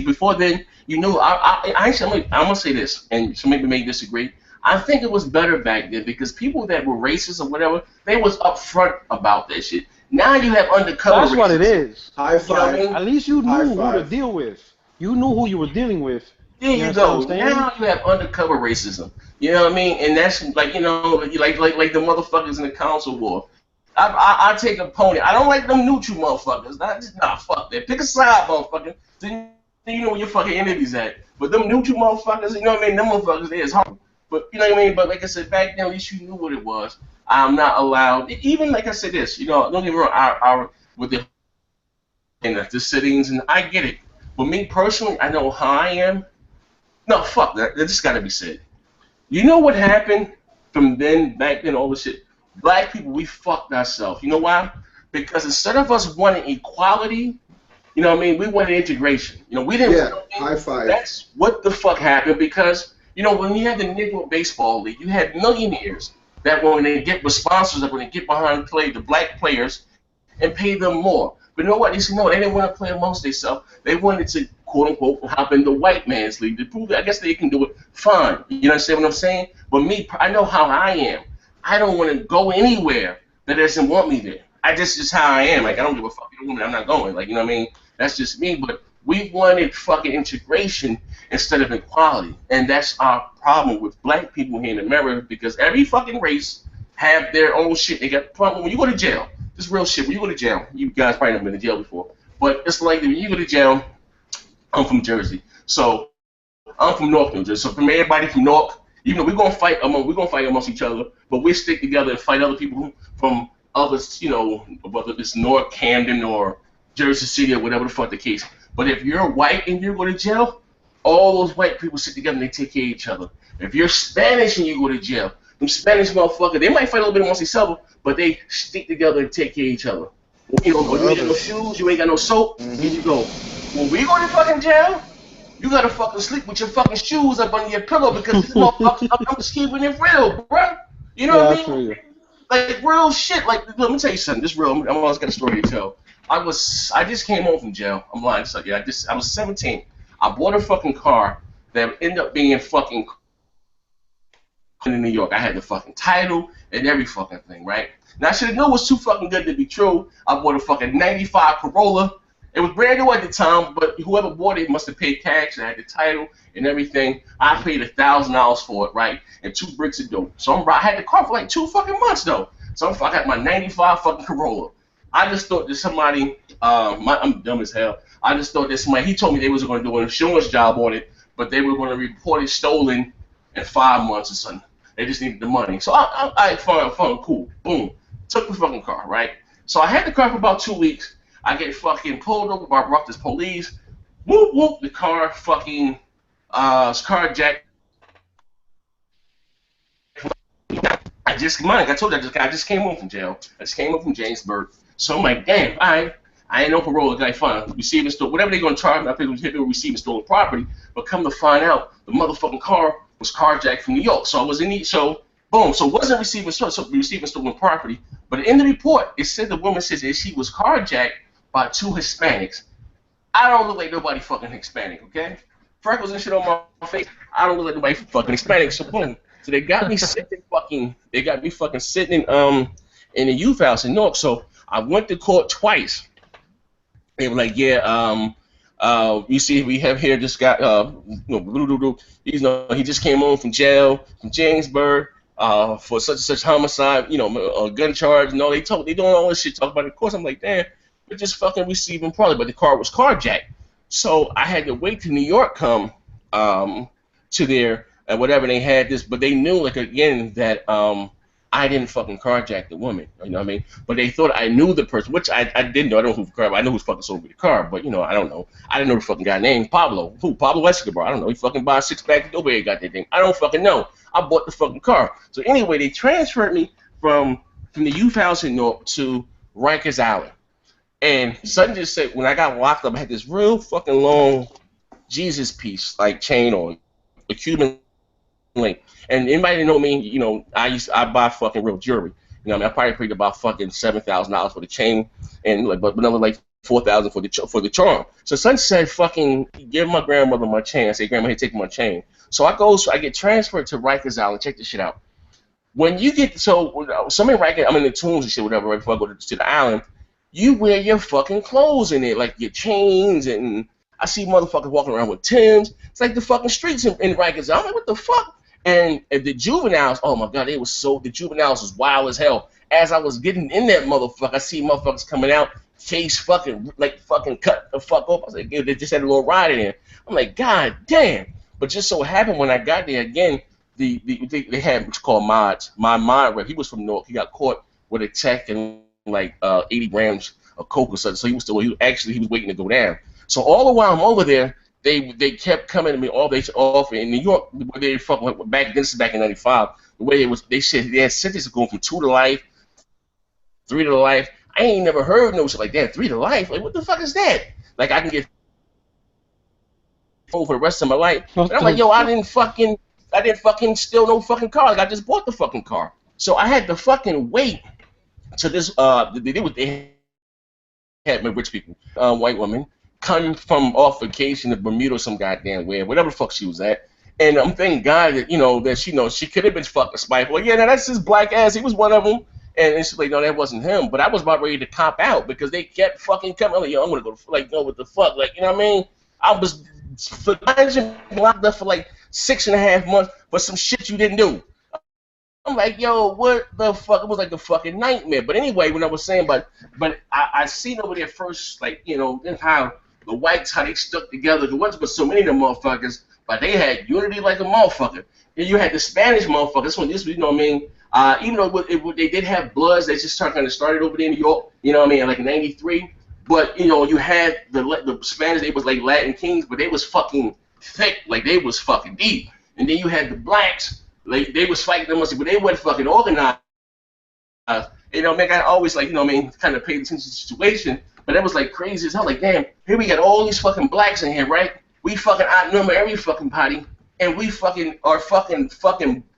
Before then, you know, I'm gonna say this, and some people may disagree. I think it was better back then because people that were racist or whatever, they was upfront about that shit. Now you have undercover. That's racism. What it is. High five. You know what I mean? At least you knew who to deal with. You knew who you were dealing with. There you go. Now you have undercover racism. You know what I mean? And that's like, you know, like the motherfuckers in the council war. I take a pony. I don't like them neutral motherfuckers. Fuck that. Pick a side, motherfucker. Then you know where your fucking enemies at. But them neutral motherfuckers, you know what I mean? Them motherfuckers, they is hard. But you know what I mean? But like I said, back then at least you knew what it was. I'm not allowed. Even like I said this, you know, don't get me wrong. With the sittings, and I get it. But me personally, I know how I am. No, fuck that. That just gotta be said. You know what happened from then, back then, all this shit. Black people, we fucked ourselves. You know why? Because instead of us wanting equality, you know what I mean, we wanted integration. You know, we didn't. Yeah, high five. That's what the fuck happened because, you know, when you had the Negro Baseball League, you had millionaires that when they get with sponsors, that when they get behind the black players and pay them more. But you know what? They said, no, they didn't want to play amongst themselves. They wanted to, quote unquote, hop in the white man's league to prove that I guess they can do it fine. You understand what I'm saying? But me, I know how I am. I don't want to go anywhere that doesn't want me there. That's just how I am. Like, I don't give a fuck. You don't want me, I'm not going. Like, you know what I mean? That's just me. But we wanted fucking integration instead of equality. And that's our problem with black people here in America because every fucking race have their own shit. They got problem. When you go to jail, this real shit, when you go to jail, you guys probably never been to jail before, but it's like when you go to jail, I'm from Jersey. So I'm from North New Jersey. So from everybody from North, even though we're gonna fight amongst each other, but we stick together and fight other people from others, you know, whether it's North Camden or Jersey City or whatever the fuck the case. But if you're white and you go to jail, all those white people sit together and they take care of each other. If you're Spanish and you go to jail, them Spanish motherfuckers, they might fight a little bit amongst each other, but they stick together and take care of each other. You know, you ain't got no shoes, you ain't got no soap, here you go. When we go to fucking jail, you gotta fucking sleep with your fucking shoes up under your pillow because these motherfuckers, I'm just keeping it real, bro. You know what I mean? Like real shit. Like, let me tell you something. This real. I'm always got a story to tell. I just came home from jail. I'm lying. So yeah, I was 17. I bought a fucking car that ended up being fucking in New York. I had the fucking title and every fucking thing, right? Now I should have known it was too fucking good to be true. I bought a fucking 95 Corolla. It was brand new at the time, but whoever bought it must have paid cash. I had the title and everything. I paid $1,000 for it, right? And 2 bricks of dope. So I had the car for like 2 fucking months though. So I got my 95 fucking Corolla. I just thought that somebody, I'm dumb as hell. I just thought that somebody, he told me they was going to do an insurance job on it, but they were going to report it stolen in 5 months or something. They just needed the money. So I fine, cool. Boom. Took the fucking car, right? So I had the car for about 2 weeks. I get fucking pulled over by Rutgers police. Whoop, whoop, the car fucking, carjacked. I told you, I just came home from jail. I just came home from Jamesburg. So I'm like, damn, I ain't no parole. Like, fine, receiving stolen, whatever they're gonna charge me. I think it was hit with receiving stolen property. But come to find out, the motherfucking car was carjacked from New York. So I was in the boom. So it wasn't receiving stolen property. But in the report, it said the woman says that she was carjacked by 2 Hispanics. I don't look like nobody fucking Hispanic, okay? Freckles and shit on my face. I don't look like nobody fucking Hispanic. So boom. So they got me sitting sitting in a youth house in Newark. So I went to court twice. They were like, yeah, you see, we have here this guy, he just came home from jail from Jamesburg for such and such homicide, a gun charge. No, they doing all this shit, talk about it. Of course, I'm like, damn, we're just fucking receiving probably, but the car was carjacked. So I had to wait till New York come to there and whatever they had this, but they knew like again that I didn't fucking carjack the woman, you know what I mean? But they thought I knew the person, which I didn't know. I don't know who the car. I know who's fucking sold me the car, but I don't know. I didn't know the fucking guy named Pablo. Who? Pablo Escobar. I don't know. He fucking buys 6-pack. Nobody got that thing. I don't fucking know. I bought the fucking car. So anyway, they transferred me from the youth house in Newark to Rikers Island. And Sutton just said when I got locked up, I had this real fucking long Jesus piece like chain on, a Cuban link. And anybody that know me, I buy fucking real jewelry. I mean, I probably paid about fucking $7,000 for the chain, and but another like $4,000 for the charm. So Son said, "Fucking give my grandmother my chain." I said, "Grandma, here, take my chain." So I get transferred to Rikers Island. Check this shit out. When you get I'm in Rikers, I'm in the Tombs and shit, whatever. Right before I go to the island, you wear your fucking clothes in it, like your chains, and I see motherfuckers walking around with Timbs. It's like the fucking streets in Rikers. I'm like, what the fuck? And the juveniles, oh my god, the juveniles was wild as hell. As I was getting in that motherfucker, I see motherfuckers coming out, face fucking cut the fuck up. I was like, they just had a little ride in there. I'm like, god damn. But just so happened when I got there again, they had what's called mods. My mod rep, he was from Newark. He got caught with a check and like 80 grams of coke or something. So he was waiting to go down. So all the while I'm over there, they kept coming to me all day off in New York. They fucking back. This is back in '95. The way they said they had sentences going from 2 to life, 3 to life. I ain't never heard no shit like that. 3 to life. Like what the fuck is that? Like I can get for the rest of my life. And I'm like, yo, I didn't fucking steal no fucking car. Like I just bought the fucking car. So I had to fucking wait to this. They had rich people, white women. Come from off vacation to Bermuda or some goddamn where, whatever the fuck she was at. And I'm thanking God that, that she could have been fucking spiteful. Yeah, now that's his black ass. He was one of them. And she's like, no, that wasn't him. But I was about ready to cop out because they kept fucking coming. I'm like, yo, I'm going to go, like, what the fuck? Like, you know what I mean? I was locked up for like 6.5 months for some shit you didn't do. I'm like, yo, what the fuck? It was like a fucking nightmare. But anyway, when I was saying, but I seen over there first, like, how the whites, how they stuck together. There wasn't but so many of them motherfuckers, but they had unity like a motherfucker. And you had the Spanish motherfuckers. This, you know what I mean? Even though they did have Bloods, they just kind of started over there in New York, you know what I mean, like in '93. But, you had the Spanish, they was like Latin Kings, but they was fucking thick, like they was fucking deep. And then you had the blacks, like they was fighting them, but they weren't fucking organized. I always like, kind of paid attention to the situation. But that was like crazy as hell. Like, damn, here we got all these fucking blacks in here, right? We fucking outnumber every fucking party, and we fucking are fucking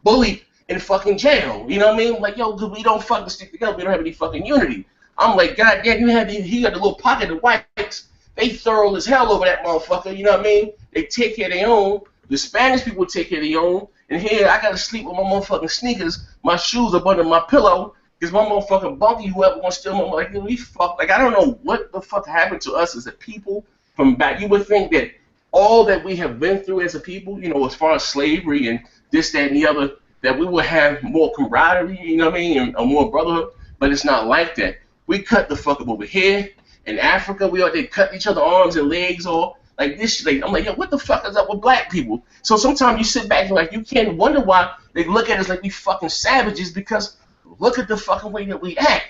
bullied in fucking jail. You know what I mean? Like, yo, we don't fucking stick together. We don't have any fucking unity. I'm like, god damn, he got the little pocket of whites. They thorough as hell over that motherfucker. You know what I mean? They take care of their own. The Spanish people take care of their own. And here I gotta sleep with my motherfucking sneakers, my shoes up under my pillow. Because my motherfucking bunkie, whoever wants to steal my like, we fuck. Like, I don't know what the fuck happened to us as a people from back. You would think that all that we have been through as a people, as far as slavery and this, that, and the other, that we would have more camaraderie, you know what I mean, and more brotherhood. But it's not like that. We cut the fuck up over here. In Africa, we out there cutting each other arms and legs off. Like this shit. Like, I'm like, yo, what the fuck is up with black people? So sometimes you sit back and like, you can't wonder why they look at us like we fucking savages, because look at the fucking way that we act.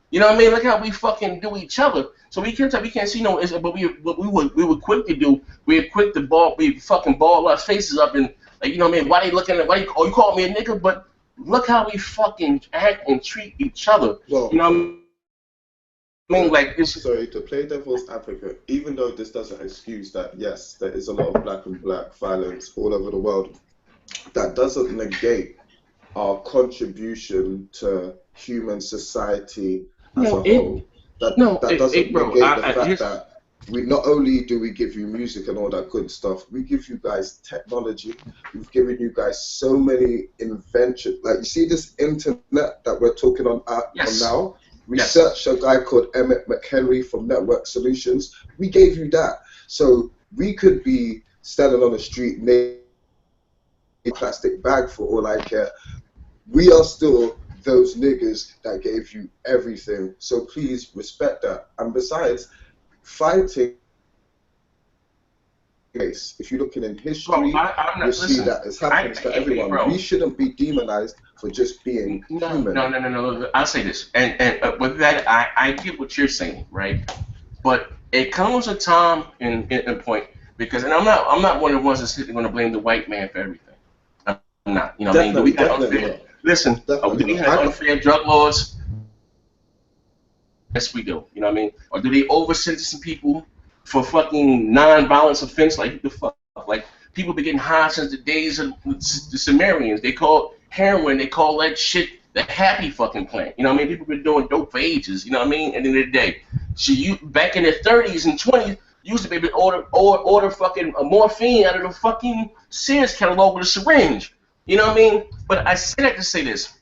You know what I mean? Look how we fucking do each other. So we can't see no, but we were quick to do. We were quick to we fucking ball our faces up and like, you know what I mean? Why they looking at? You call me a nigga? But look how we fucking act and treat each other. Well, you know what I mean? Like it's. Sorry, to play devil's advocate, even though this doesn't excuse that, yes, there is a lot of black and black violence all over the world, that doesn't negate our contribution to human society as a whole. That doesn't negate the fact that we not only do we give you music and all that good stuff, we give you guys technology. We've given you guys so many inventions. Like, you see this internet that we're talking on now? Research a guy called Emmett McHenry from Network Solutions. We gave you that. So we could be standing on the street naked in a plastic bag for all I care. We are still those niggas that gave you everything. So please respect that. And besides, fighting race, if you're looking in history, you'll see that it's happened to everyone. We shouldn't be demonized for just being human. No. I'll say this, and with that, I get what you're saying, right? But it comes a time and point, because, and I'm not one of the ones that's going to blame the white man for everything. I'm not. You know what I mean? We got unfair. Listen, do we have unfair drug laws? Yes, we do. You know what I mean? Or do they over-sentence some people for fucking non-violence offense? Like, the fuck? Like, people been getting high since the days of the Sumerians. They call heroin, they call that shit the happy fucking plant. You know what I mean? People been doing dope for ages. You know what I mean? At the end of the day. So you, back in the 30s and 20s, you used to be able to order fucking morphine out of the fucking Sears catalog with a syringe. You know what I mean? But I say that to say this.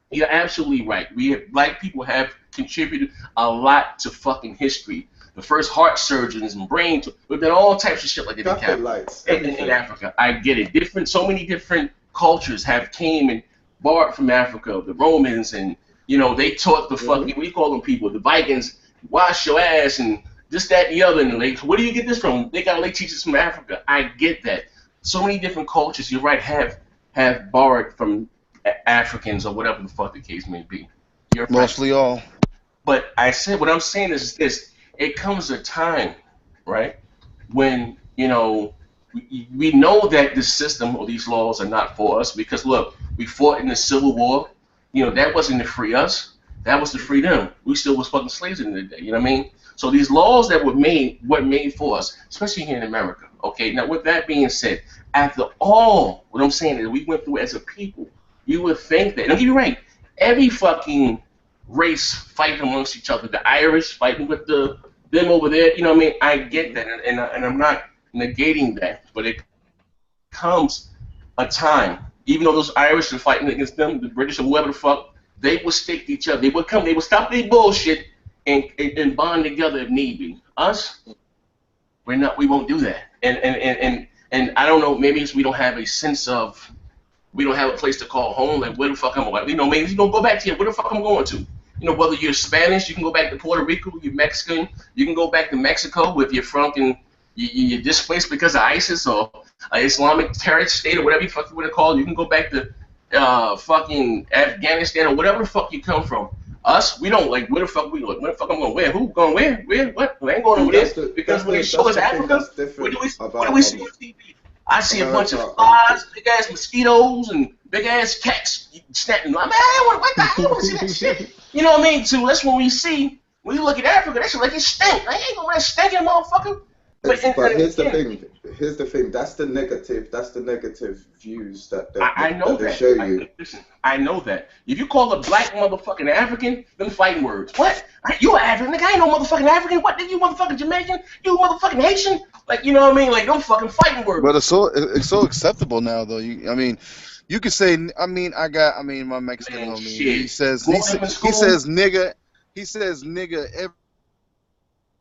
You're absolutely right. Black people have contributed a lot to fucking history. The first heart surgeons and brain, we've done all types of shit like that in Africa. I get it. So many different cultures have came and borrowed from Africa. The Romans, and you know, they taught the fucking, what do you call them people? The Vikings, wash your ass and this, that, and the other. And like, where do you get this from? They got like teachers from Africa. I get that. So many different cultures, you're right, have borrowed from Africans or whatever the fuck the case may be. You're mostly right. All. But what I'm saying is this: it comes a time, right, when, you know, we know that this system or these laws are not for us, because look, we fought in the Civil War. You know, that wasn't to free us. That was to free them. We still was fucking slaves in the day. You know what I mean? So these laws that were made for us, especially here in America. Okay, now with that being said, after all what I'm saying is we went through as a people, you would think that, don't get me right, every fucking race fighting amongst each other. The Irish fighting with them over there. You know what I mean? I get that, and I'm not negating that, but it comes a time, even though those Irish are fighting against them, the British or whoever the fuck, they would stick to each other. They would stop their bullshit and bond together if need be. Us, we won't do that. And I don't know, maybe it's we don't have a sense of, we don't have a place to call home. Like, where the fuck am I? You know, maybe you gonna go back to here. Where the fuck I'm going to? You know, whether you're Spanish, you can go back to Puerto Rico. You're Mexican, you can go back to Mexico. If you're fucking, you're displaced because of ISIS or Islamic terrorist state or whatever you fucking want to call it, you can go back to fucking Afghanistan or whatever the fuck you come from. Us, we don't, like, where the fuck we going? Where the fuck I'm going? Where? Who going where? Where? What? We ain't going over there. Because when they show us Africa, what do we see on TV? I see a bunch of flies, big ass mosquitoes, and big ass cats snapping. Like, man, what the hell? I want to see that shit. You know what I mean? So that's when we look at Africa, that shit like it stink. I ain't gonna let stinking motherfucker. But here's the thing. That's the negative views that they show you. Listen, I know that. If you call a black motherfucking African, them fighting words. What? You an African? Nigga, I ain't no motherfucking African. What? You motherfucking Jamaican? You motherfucking Haitian? Like, you know what I mean? Like, them fucking fighting words. But it's so acceptable now, though. You could say, my Mexican homie. He says nigga. He says nigga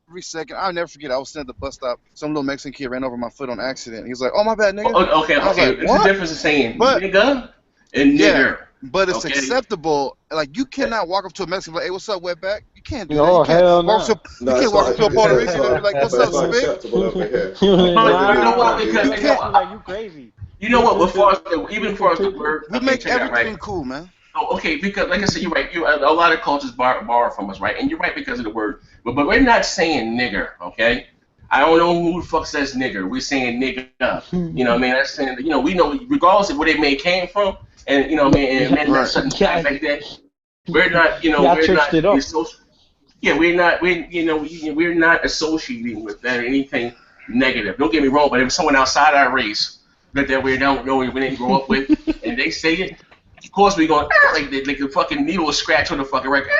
every second. I'll never forget. I was sitting at the bus stop. Some little Mexican kid ran over my foot on accident. He was like, "Oh, my bad, nigga." Okay. Like, it's the difference of saying nigga and nigger. But it's Okay. acceptable. Like you cannot walk up to a Mexican like, "Hey, what's up, wetback?" You can't do that. Oh, You can't hell walk no. up to you can't walk up to a Puerto Rican and be like, "What's but up, it's not spit?" acceptable over here. But you know Nah, what? You Because You can't do that. can't. like you crazy. you know what? Even as far as the word, We okay, make check it out, right? everything cool, man. Oh, okay, because like I said, you're right. A lot of cultures borrow from us, right? And you're right because of the word. But we're not saying nigger, okay? I don't know who the fuck says nigger. We're saying nigga. You know what I mean? That's saying, we know regardless of where they may came from, and you know what I mean, and men not certain times like that. We're not, Yeah, I we're churched not it up. yeah, we're not associating with that or anything negative. Don't get me wrong, but if somone outside our race that we don't know, we didn't grow up with, and they say it, of course we going like the fucking needle will scratch on the fucking record.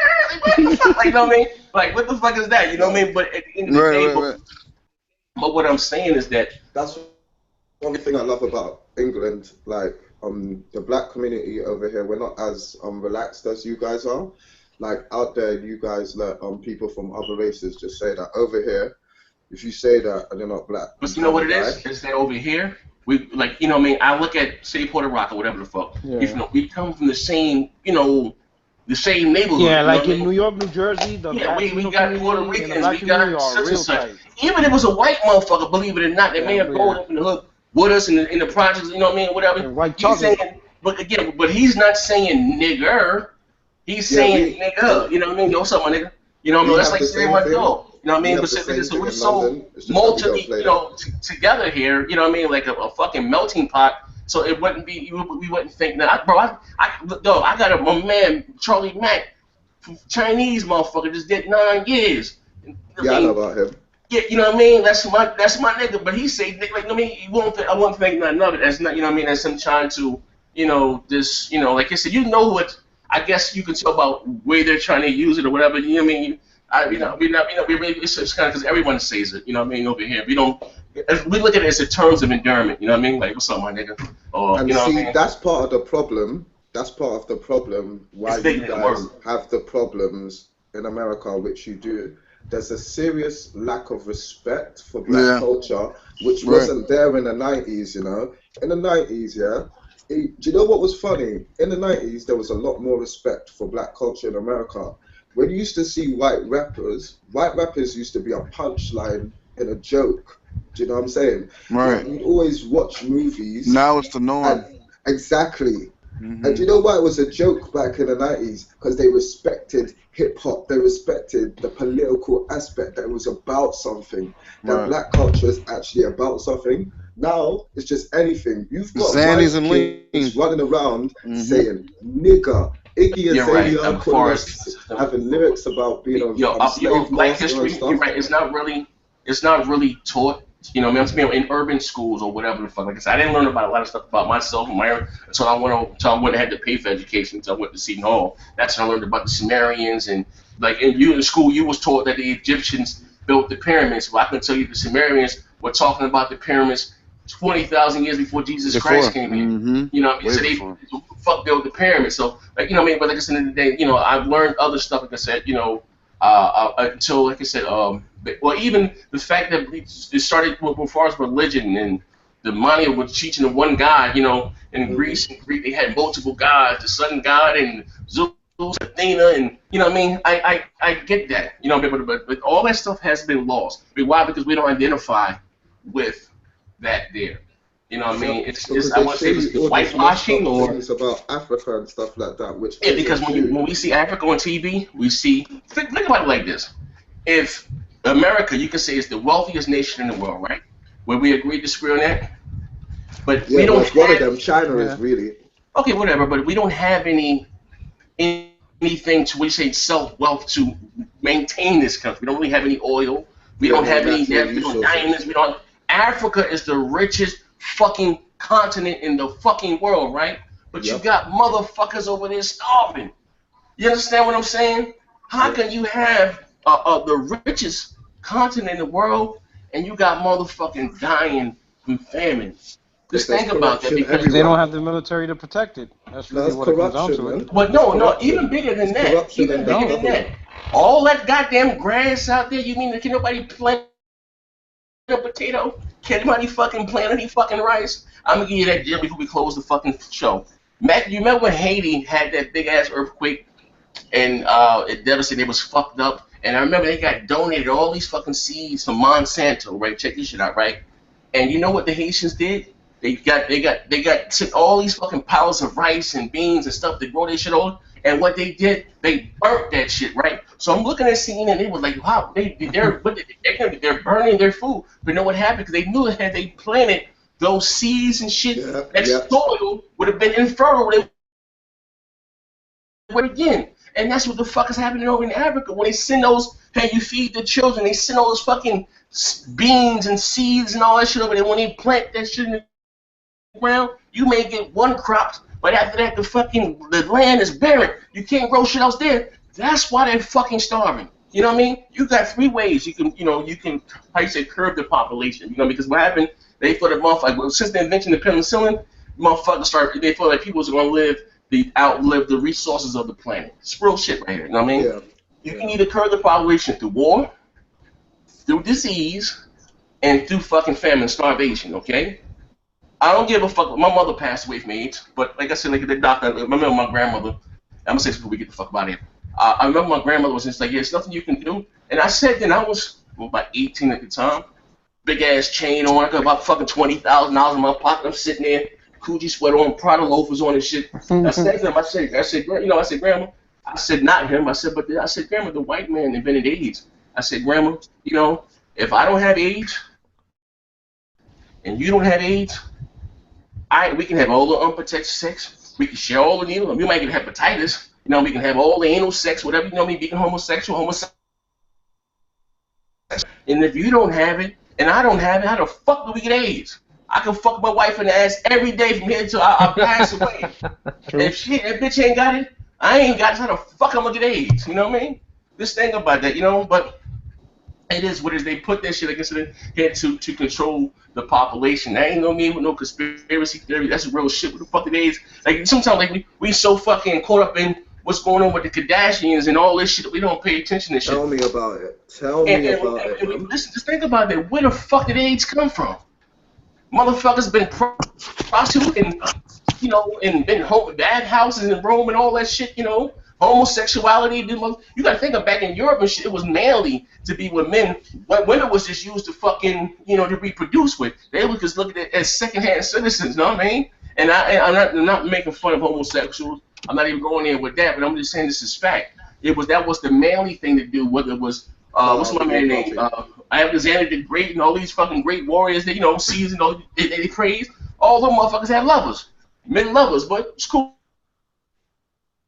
Like, what the fuck? Like, you know what I mean? Like, what the fuck is that? You know what I mean? But at the end of the day, but what I'm saying is that That's one thing I love about England. Like, the black community over here, we're not as relaxed as you guys are. Like out there, you guys let people from other races just say that. Over here, if you say that and you're not black, but you know what it is? Is that over here, we like, you know what I mean? I look at, say, Puerto Rico, whatever the fuck. Yeah. If, we come from the same, the same neighborhood. Yeah, like you know in New York, New Jersey, the we got Puerto community and the Ricans, black we got community are such and real such. tight. Even if it was a white motherfucker, believe it or not, they may have grown up in the hood with us in the projects, you know what I mean, whatever. And white He's chocolate. saying, but he's not saying nigger. He's saying nigga. You know what I mean? Yo, what's up, my nigga? You know what I mean? That's like saying my dog. You know what I mean? But so we're so together here. You know what I mean? Like a fucking melting pot. So it wouldn't be. We wouldn't think that, bro. I got my man Charlie Mack, Chinese motherfucker, just did 9 years. I know about him. Yeah, you know what I mean? That's my nigga. But he say nigga, like, I mean, I won't think nothing of it. That's not, you know what I mean? That's him trying to, this, like I said, what. I guess you can tell about where they're trying to use it or whatever. You know what I mean? It's kind of because everyone says it. You know what I mean? Over here, we look at it as a terms of endearment. You know what I mean? Like, what's up, my nigga? Or, and you know see, what I mean? that's part of the problem. That's part of the problem why you guys have the problems in America, which you do. There's a serious lack of respect for black culture, which wasn't there in the 90s. In the 90s, do you know what was funny? In the 90s, there was a lot more respect for black culture in America. When you used to see white rappers used to be a punchline in a joke. Do you know what I'm saying? Right. Like, you'd always watch movies. Now it's the norm. Exactly. And do you know why it was a joke back in the 90s? Because they respected hip-hop. They respected the political aspect, that it was about something. That black culture is actually about something. Now, it's just anything. You've got Zannies and kids running around saying, nigga. Iggy and Azalea having lyrics about being a slave black master history, and stuff. you're right. It's not really taught. You know, I mean, in urban schools or whatever the fuck. Like I said, I didn't learn about a lot of stuff about myself until I went and had to pay for education until I went to Seton Hall. That's when I learned about the Sumerians and in school you was taught that the Egyptians built the pyramids. Well, I can tell you the Sumerians were talking about the pyramids 20,000 years before Jesus Christ came in. You know, so they built the pyramids. So you know, I mean, but like I said, in the day, I've learned other stuff. Like I said, until like I said, well, even the fact that it started as far as religion and the Maya was teaching of one God. In Greece they had multiple gods, the sun god and Zeus, Athena, and what I mean. I get that, but all that stuff has been lost. Why? Because we don't identify with that there. You know what I mean? It's I want to say it's whitewashing or things about Africa and stuff like that. Which because when we see Africa on TV, we see think about it like this: if America, you can say, is the wealthiest nation in the world, right? Where we agree to disagree on that, but we don't. One of them, China is really okay, whatever. But we don't have anything to self-wealth to maintain this country. We don't really have any oil. We don't have any diamonds. We don't. Africa is the richest fucking continent in the fucking world, right? But you got motherfuckers over there starving. You understand what I'm saying? How can you have the richest continent in the world and you got motherfucking dying from famine? Just think about that, because they don't have the military to protect it. That's really what it comes down to. Man. But no, even bigger than that. Even bigger than that. All that goddamn grass out there, you mean can nobody plant a potato? Can anybody fucking plant any fucking rice? I'm gonna give you that, Jim, before we close the fucking show. Matt, you remember when Haiti had that big ass earthquake and it devastated? It was fucked up. And I remember they got donated all these fucking seeds from Monsanto, right? Check this shit out, right? And you know what the Haitians did? They got took all these fucking piles of rice and beans and stuff to grow their shit on. And what they did, they burnt that shit, right? So I'm looking at seeing and they was like, wow, they're burning their food. But you know what happened? Because they knew that had they planted those seeds and shit, that soil would have been infertile. They would again. And that's what the fuck is happening over in Africa. When they send those, hey, you feed the children, they send all those fucking beans and seeds and all that shit over there. When they plant that shit in the ground, you may get one crop, but after that, the land is barren. You can't grow shit else there. That's why they're fucking starving. You know what I mean? You got 3 ways you can, how you say, curb the population. You know, because what happened, they thought since the invention of penicillin, they thought that people was going to outlive the resources of the planet. It's real shit right here. You know what I mean? Yeah. You can either curb the population through war, through disease, and through fucking famine and starvation, okay? I don't give a fuck. My mother passed away from AIDS, but like I said, like the doctor, I remember my grandmother. I'm gonna say before we get the fuck out of here. I remember my grandmother was just like, yeah, there's nothing you can do. And I said then I was about 18 at the time, big ass chain on, I got about fucking $20,000 in my pocket. I'm sitting there, Coogee sweater on, Prada loafers on and shit. I said to him, I said, Grandma, I said not him. I said, Grandma, the white man invented AIDS. I said, Grandma, if I don't have AIDS and you don't have AIDS, we can have all the unprotected sex. We can share all the needles. We might get hepatitis. We can have all the anal sex, whatever. Being homosexual. And if you don't have it, and I don't have it, how the fuck do we get AIDS? I can fuck my wife in the ass every day from here until I pass away. If that bitch ain't got it, I ain't got it. So how the fuck I'm gonna get AIDS? You know what I mean? Just think about that, But it is what it is. They put that shit, like I said, here to control the population. That ain't no me with no conspiracy theory. That's real shit. What the fuck it is? Like sometimes, like we so fucking caught up in what's going on with the Kardashians and all this shit that we don't pay attention to shit. Tell me about it. Tell me about it. Listen, just think about that. Where the fuck did AIDS come from? Motherfuckers been prostituting, and been bad houses in Rome and all that shit, homosexuality. You gotta think of back in Europe and shit, it was manly to be with men. Women was just used to fucking, to reproduce with. They were just looking at it as secondhand citizens, you know what I mean? And I'm not making fun of homosexuals. I'm not even going there with that, but I'm just saying this is fact. That was the manly thing to do, whether it was, what's my man's name? Alexander the Great and all these fucking great warriors that, Caesar, they praise. All them motherfuckers had lovers. Men lovers, but it's cool.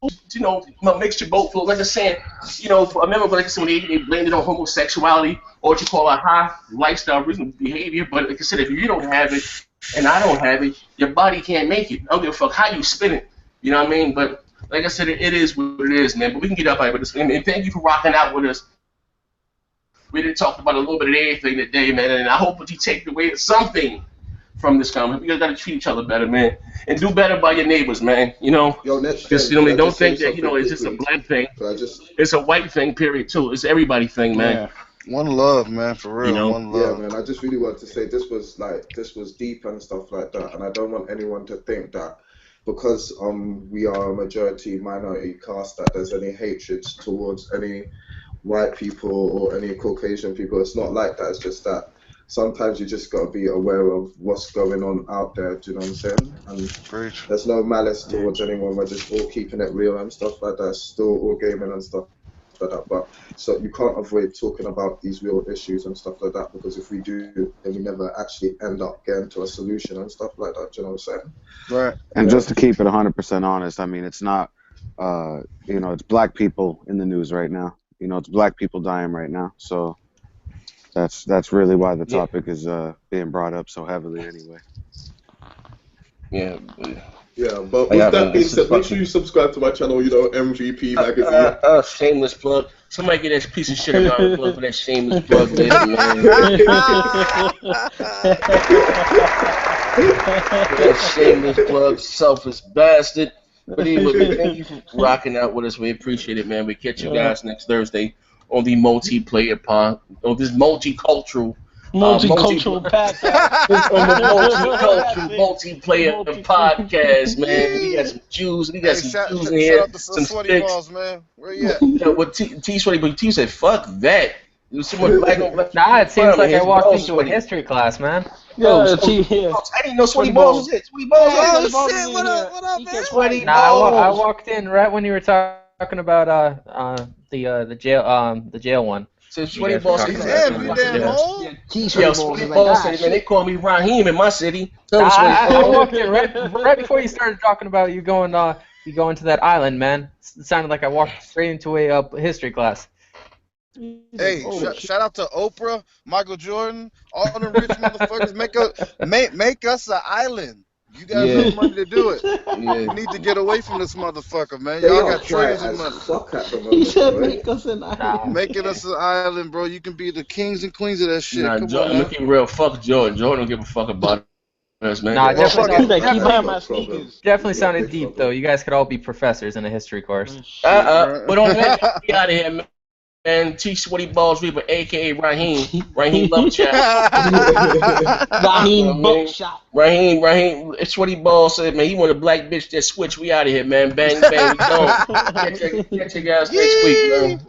Makes your boat float. Like I said, I remember like I said, when they blamed it on homosexuality or what you call a high lifestyle reasonable behavior. But like I said, if you don't have it and I don't have it, your body can't make it. I don't give a fuck how you spin it. You know what I mean? But like I said, it is what it is, man. But we can get up out of this. And thank you for rocking out with us. We did talk about a little bit of everything today, man. And I hope that you take away something from this conversation. You guys got to treat each other better, man, and do better by your neighbors, man. Yo, just don't think that it's just a black thing. It's a white thing, period. Too. It's everybody thing, man. Yeah. One love, man, for real. One love. Yeah, man. I just really wanted to say this was deep and stuff like that, and I don't want anyone to think that because we are a majority minority caste that there's any hatred towards any white people or any Caucasian people. It's not like that. It's just that sometimes you just got to be aware of what's going on out there. Do you know what I'm saying? And there's no malice towards anyone. We're just all keeping it real and stuff like that. Still all gaming and stuff like that. But so you can't avoid talking about these real issues and stuff like that, because if we do, then we never actually end up getting to a solution and stuff like that. Do you know what I'm saying? Right. And just to keep it 100% honest, I mean, it's not, it's black people in the news right now. It's black people dying right now. So that's really why the topic is being brought up so heavily anyway. Yeah. Yeah, but with that being said, make sure you subscribe to my channel, MVP Magazine. Shameless plug. Somebody get that piece of shit around plug for that shameless plug, man. That shameless plug, selfish bastard. But anyway, thank you for rocking out with us. We appreciate it, man. We catch you guys next Thursday on the multiplayer pod, on this multicultural Multicultural pack. On the multicultural, multiplayer podcast, man. We got some Jews. We got some Jews in here. Shout out to Some Sweaty sticks. Balls, man. Where you at? Yeah, well, T Sweaty, but T said, "Fuck that." There was so much black on black. Nah, it seems like I walked into a Sweaty. history class, man. Yeah, I didn't know Sweaty Balls was it. Sweaty Balls. Oh shit! What up, man? Sweaty Nah, I Balls. walked in right when you were talking about the jail one. So Sweaty Balls. Damn, you damn hole. Yo, Sweaty Balls said, man, they call me Raheem in my city. I walked in right before you started talking about you going to that island, man. It sounded like I walked straight into a history class. Hey, shout out to Oprah, Michael Jordan, all them rich motherfuckers. Make us an island. You guys have money to do it. We need to get away from this motherfucker, man. Y'all got trillions of money. He said, "Make us an island." Making us an island, bro. You can be the kings and queens of that shit. Nah, Come Jordan, on, I'm man. gonna keep real. Fuck Jordan. Jordan don't give a fuck about us, man. Nah, definitely Keep buying my sneakers. Definitely sounded deep, though. You guys could all be professors in a history course. But don't let me out of here, man. And T Sweaty Balls Reaper, aka Raheem Love Child. Raheem Buckshot. Raheem, Sweaty Balls said, man, he want a black bitch that switch. We out of here, man. Bang, bang, we gone. Catch you guys next week, man.